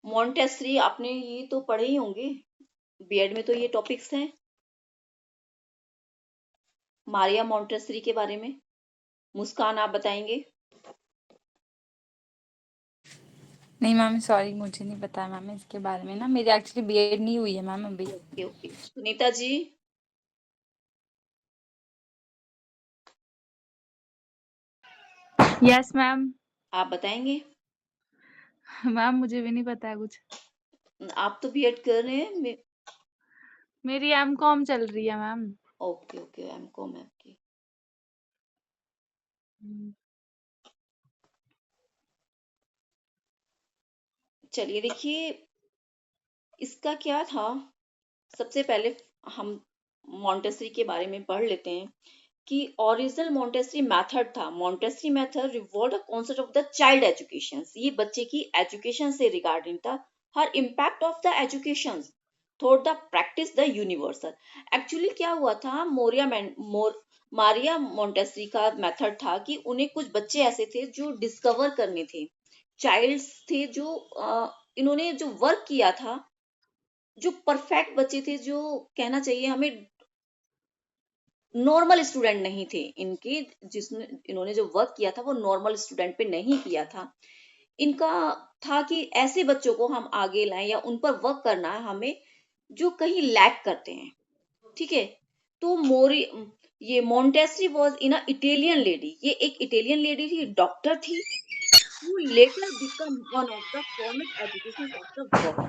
मॉन्टेसरी, आपने ये तो पढ़े ही होंगे, बीएड में तो ये टॉपिक्स हैं, मारिया मॉन्टेसरी के बारे में। मुस्कान, आप बताएंगे? नहीं मैम सॉरी, मुझे नहीं पता मैम इसके बारे में ना, मेरी एक्चुअली बीएड नहीं हुई है मैम अभी। Okay, okay, Sunita ji? Yes ma'am. आप बताएंगे? मैम मुझे भी नहीं पता है कुछ। आप तो बीएड कर रहे हैं। मेरी एमकॉम चल रही है मैम। ओके ओके, एमकॉम है आपकी। चलिए देखिए, इसका क्या था, सबसे पहले हम मॉन्टेसरी के बारे में पढ़ लेते हैं कि ओरिजिनल मॉन्टेसरी मेथड था। Montessori method revolve the concept of the child education. ये बच्चे की एजुकेशन से रिगार्डिंग था। Her impact of the education thought the practice the universal. Actually क्या हुआ था, मारिया मॉन्टेसरी का मेथड था कि उन्हें कुछ बच्चे ऐसे थे जो डिस्कवर करने थे, चाइल्ड्स थे जो इन्होंने जो वर्क किया था, जो परफेक्ट बच्चे थे, जो कहना चाहिए हमें नॉर्मल स्टूडेंट नहीं थे इनके, जिसने इन्होंने जो वर्क किया था वो नॉर्मल स्टूडेंट पे नहीं किया था। इनका था कि ऐसे बच्चों को हम आगे लाएं या उन पर वर्क करना है हमें, जो कहीं लैक करते हैं। ठीक है, तो ये Montessori was in a Italian lady. ये एक इटालियन लेडी थी, डॉक्टर थी, who later become one of the foremost educations of the world.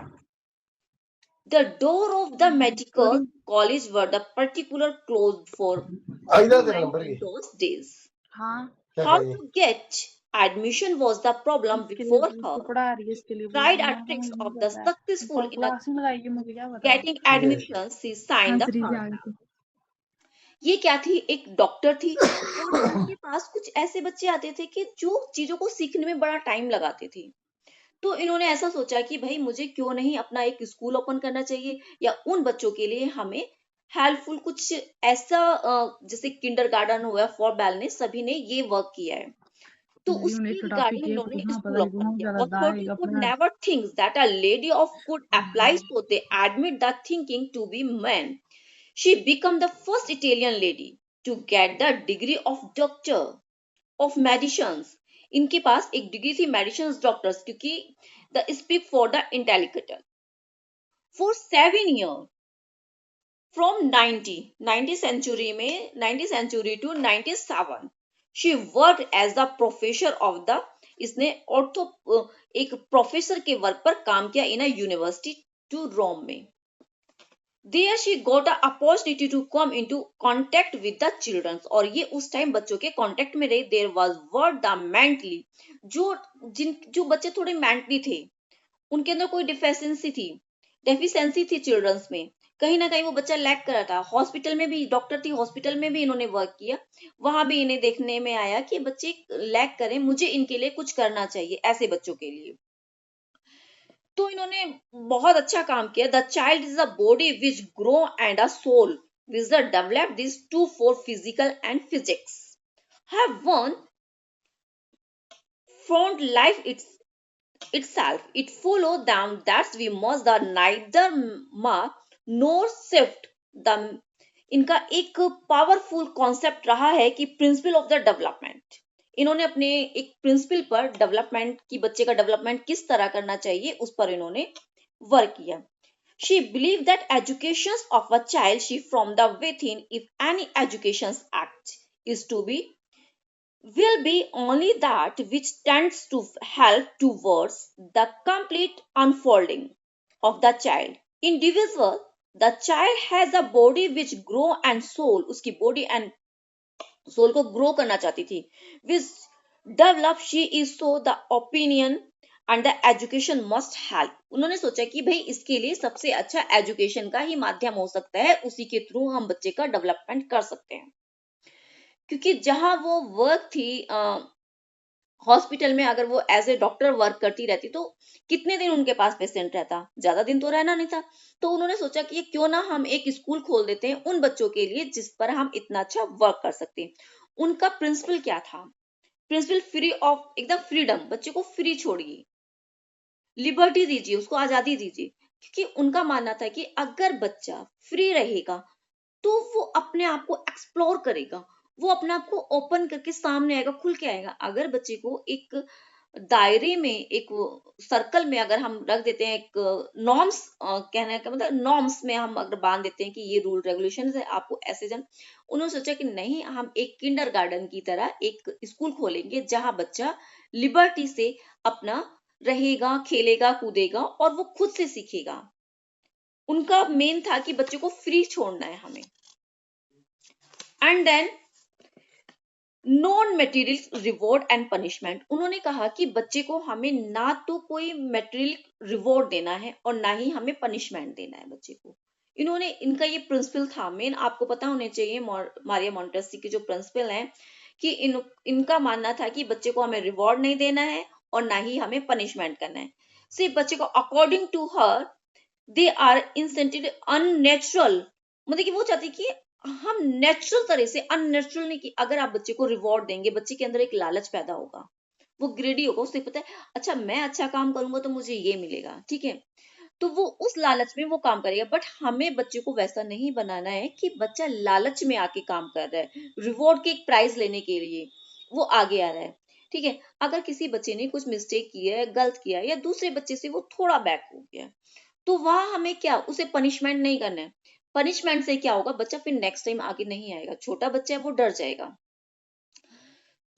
The door of the medical college were the particular closed for women in those days. हाँ How to get admission was the problem इसके लिए before उसको her. पढ़ा रही है, इसके लिए बोल Tried रही है, a मैं tricks मुझे नहीं of the पता है। successful ऊपर in a क्लास में लगाएगी, मुझे क्या पता। getting admission, she signed the answer he form. आ गई। ये क्या थी, एक डॉक्टर थी, और इनके पास कुछ ऐसे बच्चे आते थे कि जो चीजों को सीखने में बड़ा टाइम लगाते थे। तो इन्होंने ऐसा सोचा कि भाई मुझे क्यों नहीं अपना एक स्कूल ओपन करना चाहिए, या उन बच्चों के लिए हमें हेल्पफुल कुछ ऐसा, जैसे किंडरगार्टन हुआ, फॉर बैलनेस, सभी ने ये वर्क किया है। तो उसके यूनिट रिगार्डिंग टॉपिक है इन्होंने तो हाँ स्कूल पता ही ओपन बहुत किया। ज्यादा अथॉरिटी दाएगा कुड अपना। Never think that a lady of could apply, so they admit the thinking to be men. She became the first Italian lady to get the degree of doctor of medicines. इनके पास एक degree थी medicine doctors, क्योंकि the speak for the intellectual for 7 years from 90 century में 90 century to 97 she work as the professor of the, इसने ortho एक professor के work पर काम किया इन अ यूनिवर्सिटी टू रोम में। There she got the opportunity to come into contact with the children, और ये उस टाइम बच्चों के कांटेक्ट में रही। There was what the mentally, जो बच्चे थोड़े मेंटली थे, उनके अंदर कोई डेफिशिएंसी थी चिल्ड्रंस में, कहीं ना कहीं वो बच्चा लैक कर रहा था। हॉस्पिटल में भी डॉक्टर थी, हॉस्पिटल में भी इन्होंने वर्क किया, वहां भी इन्हें देखने में आया कि बच्चे लैक करें, मुझे इनके लिए कुछ करना चाहिए, ऐसे बच्चों के लिए। तो इन्होंने बहुत अच्छा काम किया। The child is a body which grow and a soul which the develop this to for physical and physics have one found life itself. It follow them that we must the neither mark nor shift the। इनका एक powerful concept रहा है कि principle of the development. इन्होंने अपने एक principal पर, development की, बच्चे का डेवलपमेंट किस तरह करना चाहिए, उस पर इन्होंने वर्क किया। She believed that education of a child she from the within, if any education act is to be, will be only that which tends to help towards the complete unfolding of the child individual। The child has a body which grow and soul, उसकी body and soul को grow करना चाहती थी, which develop she is so the opinion and the education must help। उन्होंने सोचा कि भाई इसके लिए सबसे अच्छा एजुकेशन का ही माध्यम हो सकता है, उसी के थ्रू हम बच्चे का डेवलपमेंट कर सकते हैं। क्योंकि जहां वो वर्क थी हॉस्पिटल में, अगर वो एज ए डॉक्टर वर्क करती रहती तो कितने दिन उनके पास पेशेंट रहता, ज्यादा दिन तो रहना नहीं था। तो उन्होंने सोचा कि क्यों ना हम एक स्कूल खोल देते हैं उन बच्चों के लिए जिस पर हम इतना अच्छा वर्क कर सकते हैं। उनका प्रिंसिपल क्या था, प्रिंसिपल फ्री ऑफ, एकदम फ्रीडम, बच्चे को फ्री छोड़िए, लिबर्टी दीजिए, उसको आजादी दीजिए। क्योंकि उनका मानना था कि अगर बच्चा फ्री रहेगा तो वो अपने आप को एक्सप्लोर करेगा, वो अपने आप को ओपन करके सामने आएगा, खुल के आएगा। अगर बच्चे को एक दायरे में, एक सर्कल में अगर हम रख देते हैं, एक नॉर्म्स, कहने का मतलब नॉर्म्स में हम अगर बांध देते हैं कि ये रूल रेगुलेशन है, आपको ऐसे जन, उन्होंने सोचा कि नहीं, हम एक किंडरगार्टन की तरह एक स्कूल खोलेंगे जहां बच्चा लिबर्टी से अपना रहेगा, खेलेगा, कूदेगा और वो खुद से सीखेगा। उनका मेन था कि बच्चे को फ्री छोड़ना है हमें। And then non material reward and punishment, उन्होंने कहा कि बच्चे को हमें ना तो कोई मटेरियल रिवॉर्ड देना है और ना ही हमें पनिशमेंट देना है बच्चे को। इन्होंने, इनका ये प्रिंसिपल था मेन, आपको पता होने चाहिए मारिया मोंटेस्सोरी के जो प्रिंसिपल हैं, कि इनका मानना था कि बच्चे को हमें रिवॉर्ड नहीं देना है और ना ही हमें पनिशमेंट करना है। सिर्फ बच्चे को according to her they are incentive unnatural, मतलब कि वो चाहती कि हम नेचुरल तरह से, अननेचुरल नहीं, कि अगर आप बच्चे को रिवॉर्ड देंगे, बच्चे के अंदर एक लालच पैदा होगा, वो ग्रेडी होगा, उसे पता है अच्छा मैं अच्छा काम करूंगा तो मुझे ये मिलेगा, ठीक है, तो वो उस लालच में वो काम करेगा। बट हमें बच्चे को वैसा नहीं बनाना है कि बच्चा लालच में आके काम कर रहा है, रिवॉर्ड के एक प्राइज लेने के लिए वो आगे आ रहा है, ठीक है। अगर किसी बच्चे ने कुछ मिस्टेक किया है, गलत किया है, या दूसरे बच्चे से वो थोड़ा बैक हो गया, तो वहां हमें क्या, उसे पनिशमेंट नहीं करना है। पनिशमेंट से क्या होगा, बच्चा फिर नेक्स्ट टाइम आगे नहीं आएगा, छोटा बच्चा है वो डर जाएगा।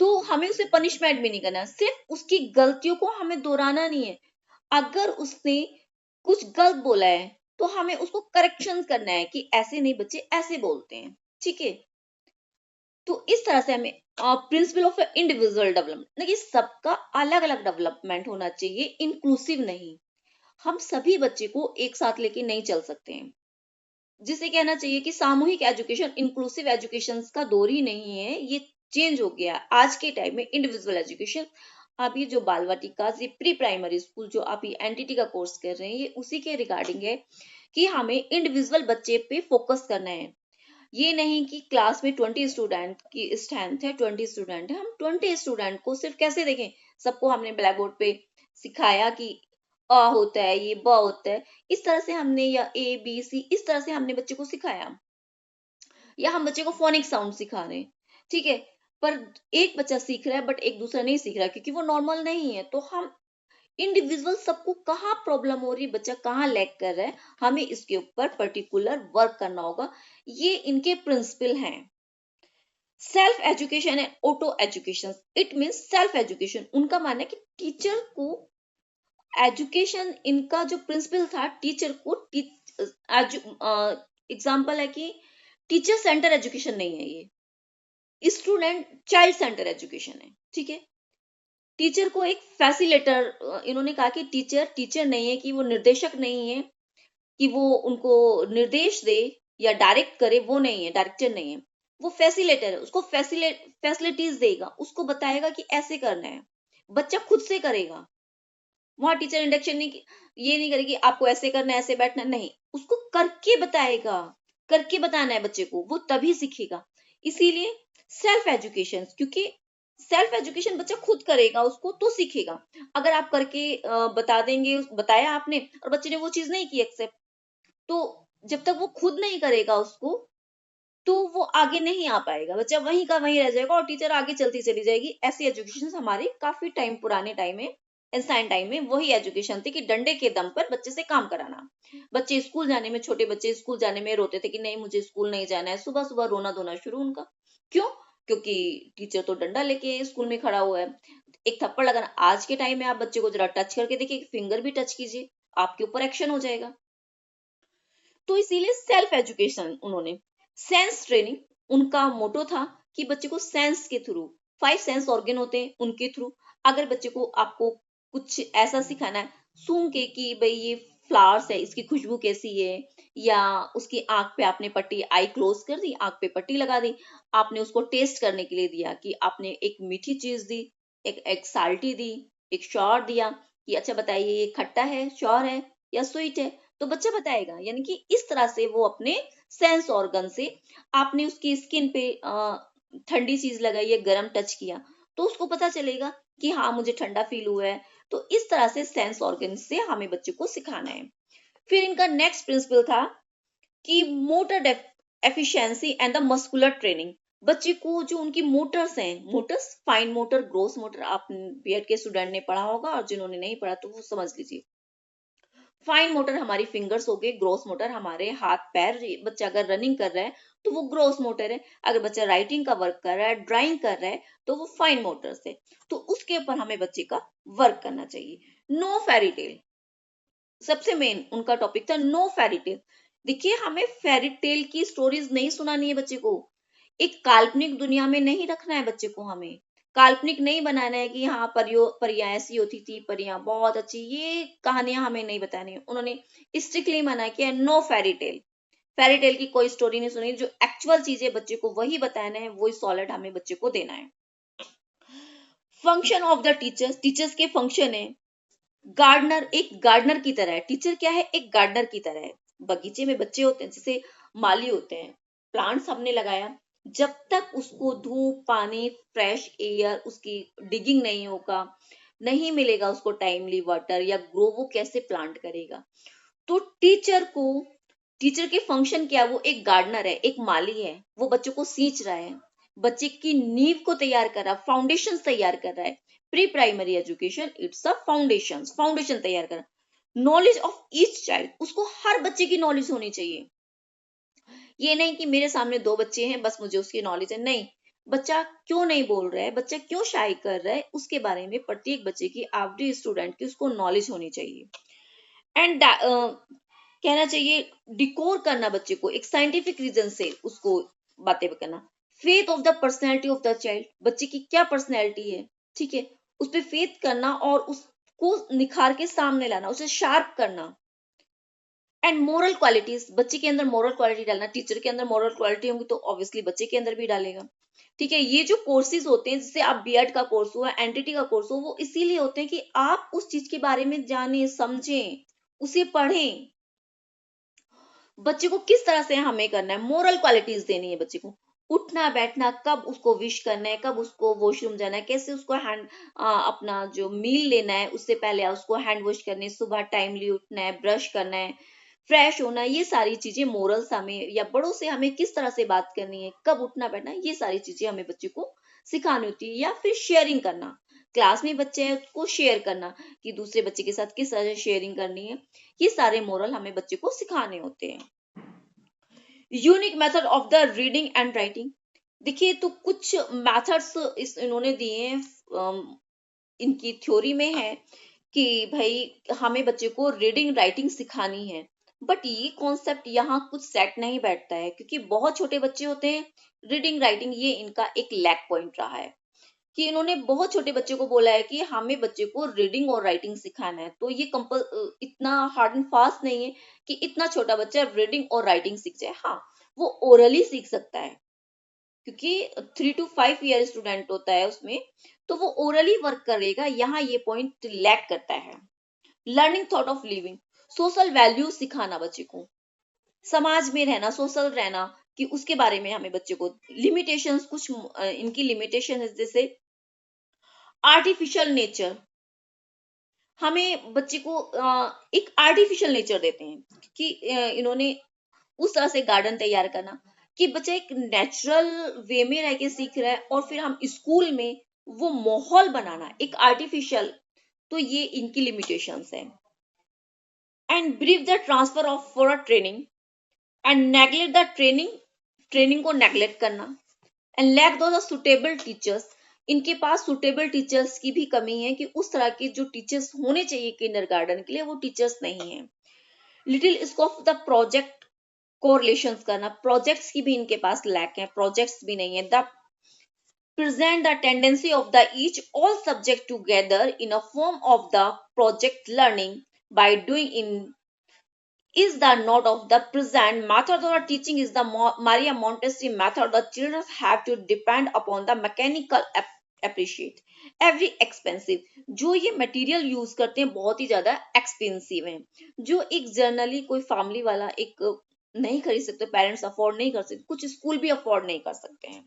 तो हमें उसे पनिशमेंट भी नहीं करना है, सिर्फ उसकी गलतियों को हमें दोहराना नहीं है। अगर उसने कुछ गलत बोला है तो हमें उसको करेक्शन करना है कि ऐसे नहीं, बच्चे ऐसे बोलते हैं, ठीक है। तो इस तरह से हमें प्रिंसिपल ऑफ इंडिविजुअल डेवलपमेंट, कि सबका अलग अलग डेवलपमेंट होना चाहिए, इंक्लूसिव नहीं। हम सभी बच्चे को एक साथ लेके नहीं चल सकते हैं, जिसे कहना चाहिए कि सामूहिक एजुकेशन, इंक्लूसिव एजुकेशन का दौर ही नहीं है, ये चेंज हो गया आज के टाइम में। इंडिविजुअल एजुकेशन, आप ये जो बाल वाटिका, ये प्री प्राइमरी स्कूल जो आप ये एनटीटी का कोर्स कर रहे हैं, ये उसी के रिगार्डिंग है कि हमें इंडिविजुअल बच्चे पे फोकस करना है। ये नहीं कि क्लास में 20 स्टूडेंट की स्ट्रेंथ है, 20 स्टूडेंट है, हम 20 स्टूडेंट को सिर्फ कैसे देखें, सबको हमने ब्लैक बोर्ड पे सिखाया कि अ होता है, ये ब होता है, इस तरह से हमने, या ए बी सी, इस तरह से हमने बच्चे को सिखाया, या हम बच्चे को फोनिक साउंड सिखा रहे हैं, ठीक है। पर एक बच्चा सीख रहा है बट एक दूसरा नहीं सीख रहा, क्योंकि वो नॉर्मल नहीं है। तो हम इंडिविजुअल सबको कहाँ प्रॉब्लम हो रही है, बच्चा कहाँ लैग कर रहा है, हमें इसके ऊपर पर्टिकुलर वर्क करना होगा। ये इनके प्रिंसिपल हैं। Self education and auto education, it means self education, उनका मानना है कि टीचर को एजुकेशन, इनका जो प्रिंसिपल था, टीचर को एग्जाम्पल है कि टीचर सेंटर एजुकेशन नहीं है, ये स्टूडेंट चाइल्ड सेंटर एजुकेशन है, ठीक है। टीचर को एक फैसिलिटेटर, इन्होंने कहा कि टीचर टीचर नहीं है, कि वो निर्देशक नहीं है, कि वो उनको निर्देश दे या डायरेक्ट करे, वो नहीं है, डायरेक्टर नहीं है, वो फैसिलिटेटर है। उसको फैसिलिटीज देगा, उसको बताएगा कि ऐसे करना है, बच्चा खुद से करेगा। वहां टीचर इंडक्शन नहीं, ये नहीं करेगी आपको ऐसे करना है, ऐसे बैठना, नहीं, उसको करके बताएगा, करके बताना है बच्चे को, वो तभी सीखेगा। इसीलिए सेल्फ एजुकेशन, क्योंकि सेल्फ एजुकेशन बच्चा खुद करेगा उसको तो सीखेगा। अगर आप करके बता देंगे, बताया आपने और बच्चे ने वो चीज नहीं की एक्सेप्ट, तो जब तक वो खुद नहीं करेगा उसको, तो वो आगे नहीं आ पाएगा, बच्चा वहीं का वहीं रह जाएगा और टीचर आगे चलती चली जाएगी। ऐसी एजुकेशन हमारे काफी टाइम, पुराने टाइम में, एंसाइन टाइम में वही एजुकेशन थी कि डंडे के दम पर बच्चे से काम कराना। बच्चे स्कूल जाने में, छोटे बच्चे स्कूल जाने में रोते थे कि नहीं मुझे स्कूल नहीं जाना है, सुबह सुबह रोना धोना शुरू उनका। क्यों? क्योंकि टीचर तो डंडा लेके स्कूल में खड़ा हुआ है, एक थप्पड़ लगाना। आज के टाइम में आप बच्चे को जरा टच करके देखिए, फिंगर भी टच कीजिए, आपके ऊपर एक्शन हो जाएगा। तो इसीलिए सेल्फ एजुकेशन, उन्होंने सेंस ट्रेनिंग, उनका मोटो था कि बच्चे को सेंस के थ्रू, 5 सेंस ऑर्गन होते हैं, उनके थ्रू अगर बच्चे को, आपको कुछ ऐसा सिखाना है, सूंघ के कि भाई ये फ्लावर्स है, इसकी खुशबू कैसी है, या उसकी आंख पे आपने पट्टी, आई क्लोज कर दी, आंख पे पट्टी लगा दी, आपने उसको टेस्ट करने के लिए दिया, कि आपने एक मीठी चीज दी, एक साल्टी दी, एक श्योर दिया, कि अच्छा बताइए ये खट्टा है, श्योर है, या स्वीट है, तो बच्चा बताएगा। यानी कि इस तरह से वो अपने सेंस ऑर्गन से, आपने उसकी स्किन पे ठंडी चीज लगाई है, गर्म टच किया, तो उसको पता चलेगा कि हाँ मुझे ठंडा फील हुआ है। तो इस तरह से सेंस ऑर्गन से हमें बच्चे को सिखाना है। फिर इनका नेक्स्ट प्रिंसिपल था कि motor efficiency and the muscular training, बच्चे को जो उनकी मोटर्स हैं, motors, fine motor, gross motor, आप बीएड के स्टूडेंट ने पढ़ा होगा और जिन्होंने नहीं पढ़ा तो वो समझ लीजिए। फाइन मोटर हमारी फिंगर्स हो गए, ग्रोस मोटर हमारे हाथ पैर। बच्चा अगर रनिंग कर रहा है तो वो ग्रोस मोटर है, अगर बच्चा राइटिंग का वर्क कर रहा है, ड्राइंग कर रहा है, तो वो फाइन मोटर्स है। तो उसके ऊपर हमें बच्चे का वर्क करना चाहिए। नो फेरी टेल, सबसे मेन उनका टॉपिक था नो फेरी टेल। देखिए, हमें फेरी टेल की स्टोरीज नहीं सुनानी है बच्चे को, एक काल्पनिक दुनिया में नहीं रखना है बच्चे को, हमें काल्पनिक नहीं बनाना है कि हाँ परियां ऐसी होती थी, परियां बहुत अच्छी, ये कहानियां हमें नहीं बतानी है। उन्होंने स्ट्रिक्टली मना किया no fairy tale, fairy tale की कोई स्टोरी नहीं सुनी, जो एक्चुअल चीजें बच्चे को वही बताना है, वही सॉलिड हमें बच्चे को देना है। Function of the teachers, teachers के फंक्शन है, गार्डनर एक गार्डनर की तरह है, टीचर क्या है, एक गार्डनर की तरह है। बगीचे में बच्चे होते हैं, जैसे माली होते हैं, प्लांट्स हमने लगाया, जब तक उसको धूप, पानी, फ्रेश एयर, उसकी डिगिंग नहीं होगा, नहीं मिलेगा उसको टाइमली वाटर या ग्रो, वो कैसे प्लांट करेगा। तो टीचर के फंक्शन क्या, वो एक गार्डनर है, एक माली है, वो बच्चों को सींच रहा है, बच्चे की नींव को तैयार कर रहा है, फाउंडेशन तैयार कर रहा है। Pre primary education it's a foundation तैयार कर, नॉलेज ऑफ ईच चाइल्ड, उसको हर बच्चे की नॉलेज होनी चाहिए। ये नहीं कि मेरे सामने 2 बच्चे हैं बस मुझे उसकी नॉलेज है, नहीं, बच्चा क्यों नहीं बोल रहा है, बच्चा क्यों शाई कर रहा है, उसके बारे में प्रत्येक बच्चे की, एवरी स्टूडेंट की उसको नॉलेज होनी चाहिए। एंड कहना चाहिए डिकोर करना बच्चे को, एक साइंटिफिक रीजन से उसको बातें करना। Faith of the personality of the child, बच्चे की क्या पर्सनैलिटी है, ठीक है, उस पर फेथ करना और उसको निखार के सामने लाना, उसे शार्प करना। एंड मोरल क्वालिटीज, बच्चे के अंदर मोरल क्वालिटी डालना, टीचर के अंदर मोरल क्वालिटी होंगी तो ऑब्वियसली बच्चे के अंदर भी डालेगा। ठीक है, ये जो कोर्सेज होते हैं, जैसे आप बीएड का कोर्स हो, एनटीटी का कोर्स हो, वो इसीलिए होते हैं कि आप उस चीज के बारे में जानें, समझें, उसे पढ़ें। बच्चे को किस तरह से हमें करना है, मोरल क्वालिटीज देनी है बच्चे को, उठना बैठना, कब उसको विश करना है, कब उसको वॉशरूम जाना है, कैसे उसको अपना जो मील लेना है उससे पहले उसको हैंड वॉश करनी है, सुबह टाइमली उठना है, ब्रश करना है, फ्रेश होना है, ये सारी चीजें मोरल्स हमें, या बड़ों से हमें किस तरह से बात करनी है, कब उठना बैठना, ये सारी चीजें हमें बच्चे को सिखानी होती है। या फिर शेयरिंग करना, क्लास में बच्चे हैं उसको शेयर करना, कि दूसरे बच्चे के साथ किस तरह से शेयरिंग करनी है, ये सारे मोरल हमें बच्चे को सिखाने होते हैं। Unique method of the reading and writing, देखिए तो कुछ मेथड्स इन्होंने दिए हैं, इनकी थ्योरी में है कि भाई हमें बच्चे को रीडिंग राइटिंग सिखानी है, बट ये कॉन्सेप्ट यहाँ कुछ सेट नहीं बैठता है, क्योंकि बहुत छोटे बच्चे होते हैं, रीडिंग राइटिंग ये इनका एक लैक पॉइंट रहा है, कि इन्होंने बहुत छोटे बच्चे को बोला है कि हमें बच्चे को रीडिंग और राइटिंग सिखाना है। तो ये इतना हार्ड एंड फास्ट नहीं है कि इतना छोटा बच्चा रीडिंग और राइटिंग सीख जाए। हाँ, वो ओरली सीख सकता है, क्योंकि 3 to 5 ईयर स्टूडेंट होता है उसमें, तो वो ओरली वर्क करेगा, यहाँ ये पॉइंट लैक करता है। Learning thought of living, social value सिखाना बच्चे को, समाज में रहना, सोशल रहना, कि उसके बारे में हमें बच्चे को, लिमिटेशंस, कुछ इनकी लिमिटेशन है, जैसे आर्टिफिशियल नेचर, हमें बच्चे को एक आर्टिफिशियल नेचर देते हैं, कि इन्होंने उस तरह से गार्डन तैयार करना कि बच्चा एक नेचुरल वे में रह के सीख रहा है, और फिर हम स्कूल में वो माहौल बनाना एक आर्टिफिशियल, तो ये इनकी लिमिटेशंस है। And brief the transfer of for a training, and neglect the training को नेग्लेक्ट करना, एंड लैक दो द सुटेबल टीचर्स, इनके पास सुटेबल टीचर्स की भी कमी है, कि उस तरह के जो टीचर्स होने चाहिए किंडरगार्टन के लिए वो टीचर्स नहीं है। Little scope of the project correlations करना, प्रोजेक्ट्स की भी इनके पास लैक है, प्रोजेक्ट्स भी नहीं है। The present the tendency of the each all subject together in a form of the project learning by doing in is the note of the present method of teaching is the Maria Montessori method. The children have to depend upon the mechanical appreciate every expensive, जो ये material use करते हैं बहुत ही ज्यादा expensive है, जो एक generally कोई फैमिली वाला एक नहीं खरीद सकते, पेरेंट्स अफोर्ड नहीं कर सकते, कुछ स्कूल भी अफोर्ड नहीं कर सकते हैं।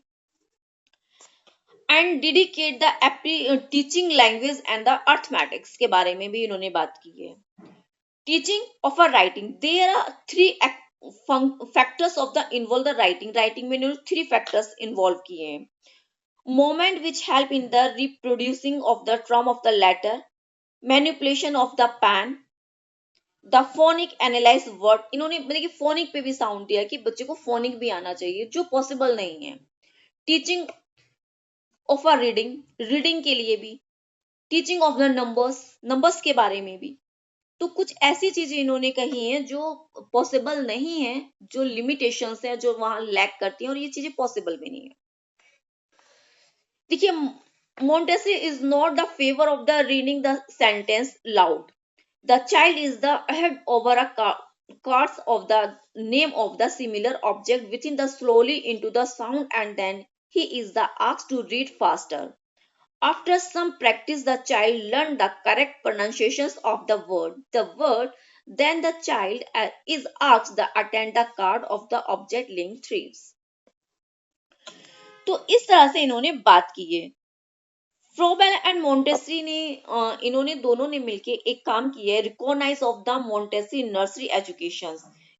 And dedicate the teaching language and the arithmetics के बारे में भी इन्होंने बात की है। Teaching of a writing, there are 3 factors of the involve the writing में इन्होंने 3 फैक्टर्स इन्वॉल्व किए हैं। Moment which help in the reproducing of the term of the letter, manipulation of the pen, the phonic analyse word. इन्होंने मतलब कि phonic पे भी sound दिया कि बच्चे को फोनिक भी आना चाहिए, जो पॉसिबल नहीं है। टीचिंग ऑफ अ रीडिंग के लिए भी, टीचिंग ऑफ द नंबर्स के बारे में भी। तो कुछ ऐसी चीजें इन्होंने कही हैं जो पॉसिबल नहीं है, जो लिमिटेशंस है, जो वहां लैक करती हैं, और ये चीजें पॉसिबल भी नहीं है। देखिए, Montessori is not the favour of the reading the sentence loud. The child is the head over a cards of the name of the similar object within the slowly into the sound, and then he is the asked to read faster. After some practice, the child learned the correct pronunciations of the word. Then the child is asked to attend the card of the object linked threads. तो इस तरह से इन्होंने बात की है। Froebel and Montessori ने इन्होंने दोनों ने मिलके एक काम किया है, recognise of the Montessori nursery education.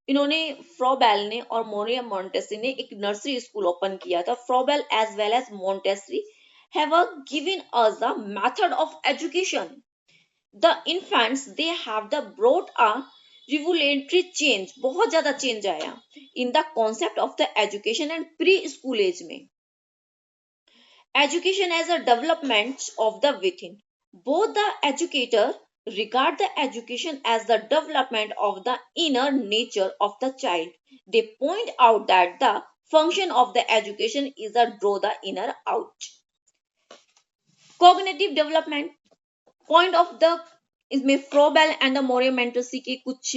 इन्होंने फ्रोबेल ने और मोरिया मोंटेसरी ने एक नर्सरी स्कूल ओपन किया था। Froebel as well as Montessori have given us the method of education. The infants, they have the brought a revolutionary change, बहुत ज्यादा change आया in the concept of the education and pre-school age में। Education as a development of the within. Both the educator regard the education as the development of the inner nature of the child. They point out that the function of the education is to draw the inner out. Cognitive development point of the, इसमें Froebel and the Maria Montessori के कुछ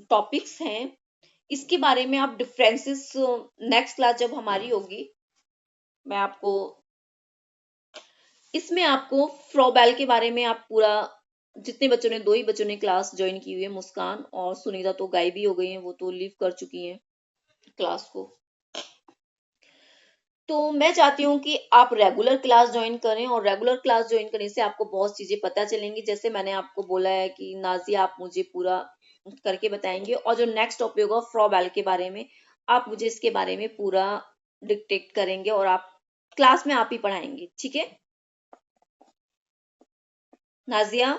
topics हैं। इसके बारे में आप differences next class जब हमारी होगी, मैं आपको इसमें आपको फ्रोबेल के बारे में आप पूरा, जितने बच्चों ने, 2 ही बच्चों ने क्लास ज्वाइन की हुई है, मुस्कान और सुनीता तो गायब भी हो गई हैं, वो तो लीव कर चुकी हैं क्लास को। तो मैं चाहती हूँ कि आप रेगुलर क्लास ज्वाइन करें, और रेगुलर क्लास ज्वाइन करने से आपको बहुत चीजें पता चलेंगी। जैसे मैंने आपको बोला है कि नाजिया आप मुझे पूरा करके बताएंगे, और जो नेक्स्ट टॉपिक होगा फ्रोबेल के बारे में, आप मुझे इसके बारे में पूरा डिक्टेट करेंगे और आप क्लास में आप ही पढ़ाएंगे, ठीक है Nazia?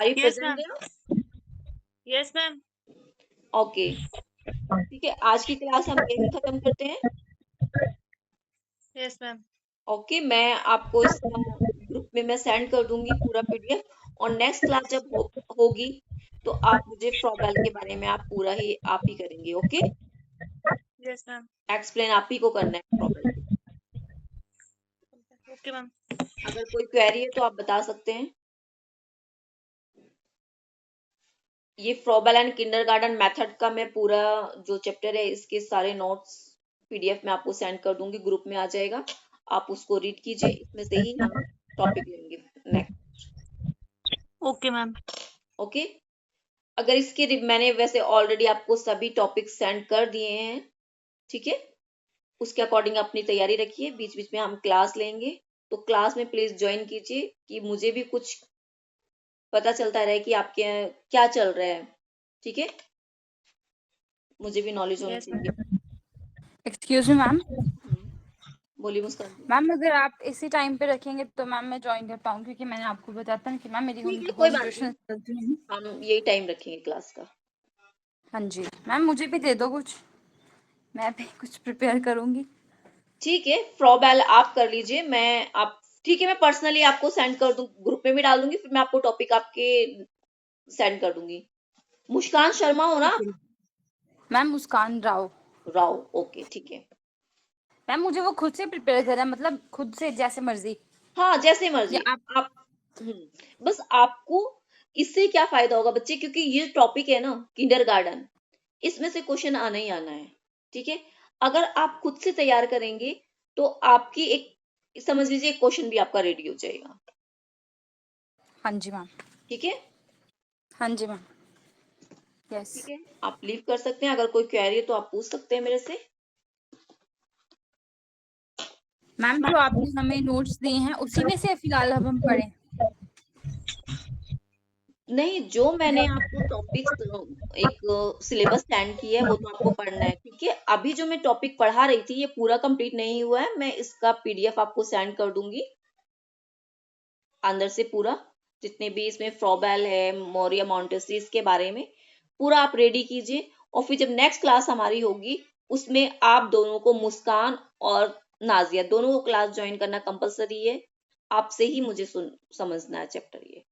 Are you yes present ma'am. There? Yes ma'am. Okay, ठीक है, आज की क्लास हम यही खत्म करते हैं। Yes ma'am. ओके, मैं आपको इसका ग्रुप में मैं सेंड कर दूंगी पूरा पीडीएफ, और नेक्स्ट क्लास जब होगी तो आप मुझे फ्रोबेल के बारे में आप पूरा ही आप ही करेंगे। Okay, yes ma'am. एक्सप्लेन आप ही को करना है फ्रोबेल। Okay ma'am. अगर कोई क्वेरी है तो आप बता सकते हैं। ये फ्रोबेल एंड किंडरगार्टन मेथड का मैं पूरा जो चैप्टर है इसके सारे नोट्स पीडीएफ में आपको सेंड कर दूंगी, ग्रुप में आ जाएगा, आप उसको रीड कीजिए, इसमें से ही हम टॉपिक लेंगे नेक्स्ट। Okay ma'am. ओके, अगर इसके मैंने वैसे ऑलरेडी आपको सभी टॉपिक सेंड कर दिए हैं, ठीक है, उसके अकॉर्डिंग अपनी तैयारी रखिए। बीच बीच में हम क्लास लेंगे, तो क्लास में प्लीज ज्वाइन कीजिए कि मुझे भी कुछ पता चलता रहे कि आपके यहाँ क्या चल रहा है, ठीक है, मुझे भी नॉलेज होनी चाहिए। Excuse me ma'am. बोलिए मुस्कान। मैम अगर आप इसी टाइम पे रखेंगे तो मैम मैं ज्वाइन कर पाऊँ, क्योंकि मैंने आपको बताया था कि मैम मेरी ठीक है, होम कोई बात ट्यूशन चलती है। हम यही टाइम रखेंगे क्लास का। हाँ जी मैम, मुझे भी दे दो कुछ, मैं भी कुछ प्रिपेयर करूंगी। ठीक है, फ्रोबेल आप कर लीजिए, मैं आप, ठीक है, मैं पर्सनली आपको सेंड कर दूं, ग्रुप में भी डाल दूंगी, फिर मैं आपको टॉपिक आपके सेंड कर दूंगी। मुस्कान शर्मा हो ना? मैम मुस्कान राव। राव, ओके, ठीक है मैम, मुझे वो खुद से प्रिपेयर करना, मतलब खुद से जैसे मर्जी, हाँ, जैसे मर्जी या आप बस आपको इससे क्या फायदा होगा बच्चे, क्योंकि ये टॉपिक है ना किंडरगार्टन, इसमें से क्वेश्चन आना ही आना है, ठीक है। अगर आप खुद से तैयार करेंगे तो आपकी एक, समझ लीजिए, क्वेश्चन भी आपका रेडी हो जाएगा। हाँ जी मैम। ठीक है, हाँ जी मैम। यस। ठीक है, आप लीव कर सकते हैं। अगर कोई क्वेरी है तो आप पूछ सकते हैं मेरे से। मैम, जो आपने हमें नोट्स दिए हैं उसी में से फिलहाल अब हम पढ़ें? नहीं, जो मैंने आपको टॉपिक्स एक सिलेबस सेंड किया है वो तो आपको पढ़ना है, ठीक है। अभी जो मैं टॉपिक पढ़ा रही थी ये पूरा कंप्लीट नहीं हुआ है, मैं इसका पीडीएफ आपको सेंड कर दूंगी अंदर से पूरा, जितने भी इसमें फ्रॉबेल है, मोरिया मोंटेसरी, इसके बारे में पूरा आप रेडी कीजिए। और फिर जब नेक्स्ट क्लास हमारी होगी उसमें आप दोनों को, मुस्कान और नाजिया, दोनों को क्लास ज्वाइन करना कंपलसरी है। आपसे ही मुझे समझना है चैप्टर ये।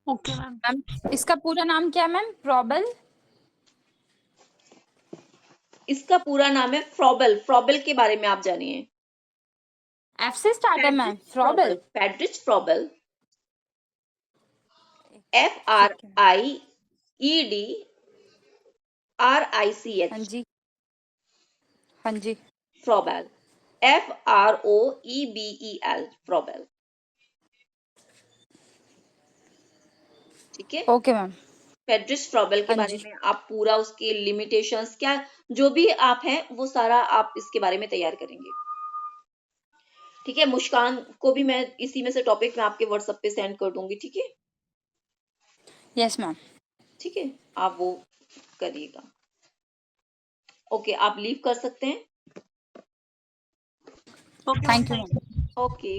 Okay ma'am. मैम इसका पूरा नाम क्या है मैम? प्रॉबल? इसका पूरा नाम है फ्रॉबेल। फ्रॉबेल के बारे में आप जानिए। एफ से स्टार्ट है मैम? फ्रॉबल? फ्रेडरिच फ्रॉबेल, ठीक है। FRIEDRICH, हाँ जी, हाँ जी। फ्रॉबेल, FROEBEL, फ्रॉबेल, ठीक है। Okay ma'am. फ्रेडरिच फ्रॉबेल के हाँ बारे जी। में आप पूरा, उसके लिमिटेशंस क्या, जो भी आप हैं वो सारा आप इसके बारे में तैयार करेंगे, ठीक है। मुस्कान को भी मैं इसी में से टॉपिक मैं आपके व्हाट्सएप पे सेंड कर दूंगी, ठीक है। Yes ma'am. ठीक है, आप वो करिएगा। ओके, आप लीव कर सकते हैं। Okay ma'am, thank you thank ma'am. You. Okay.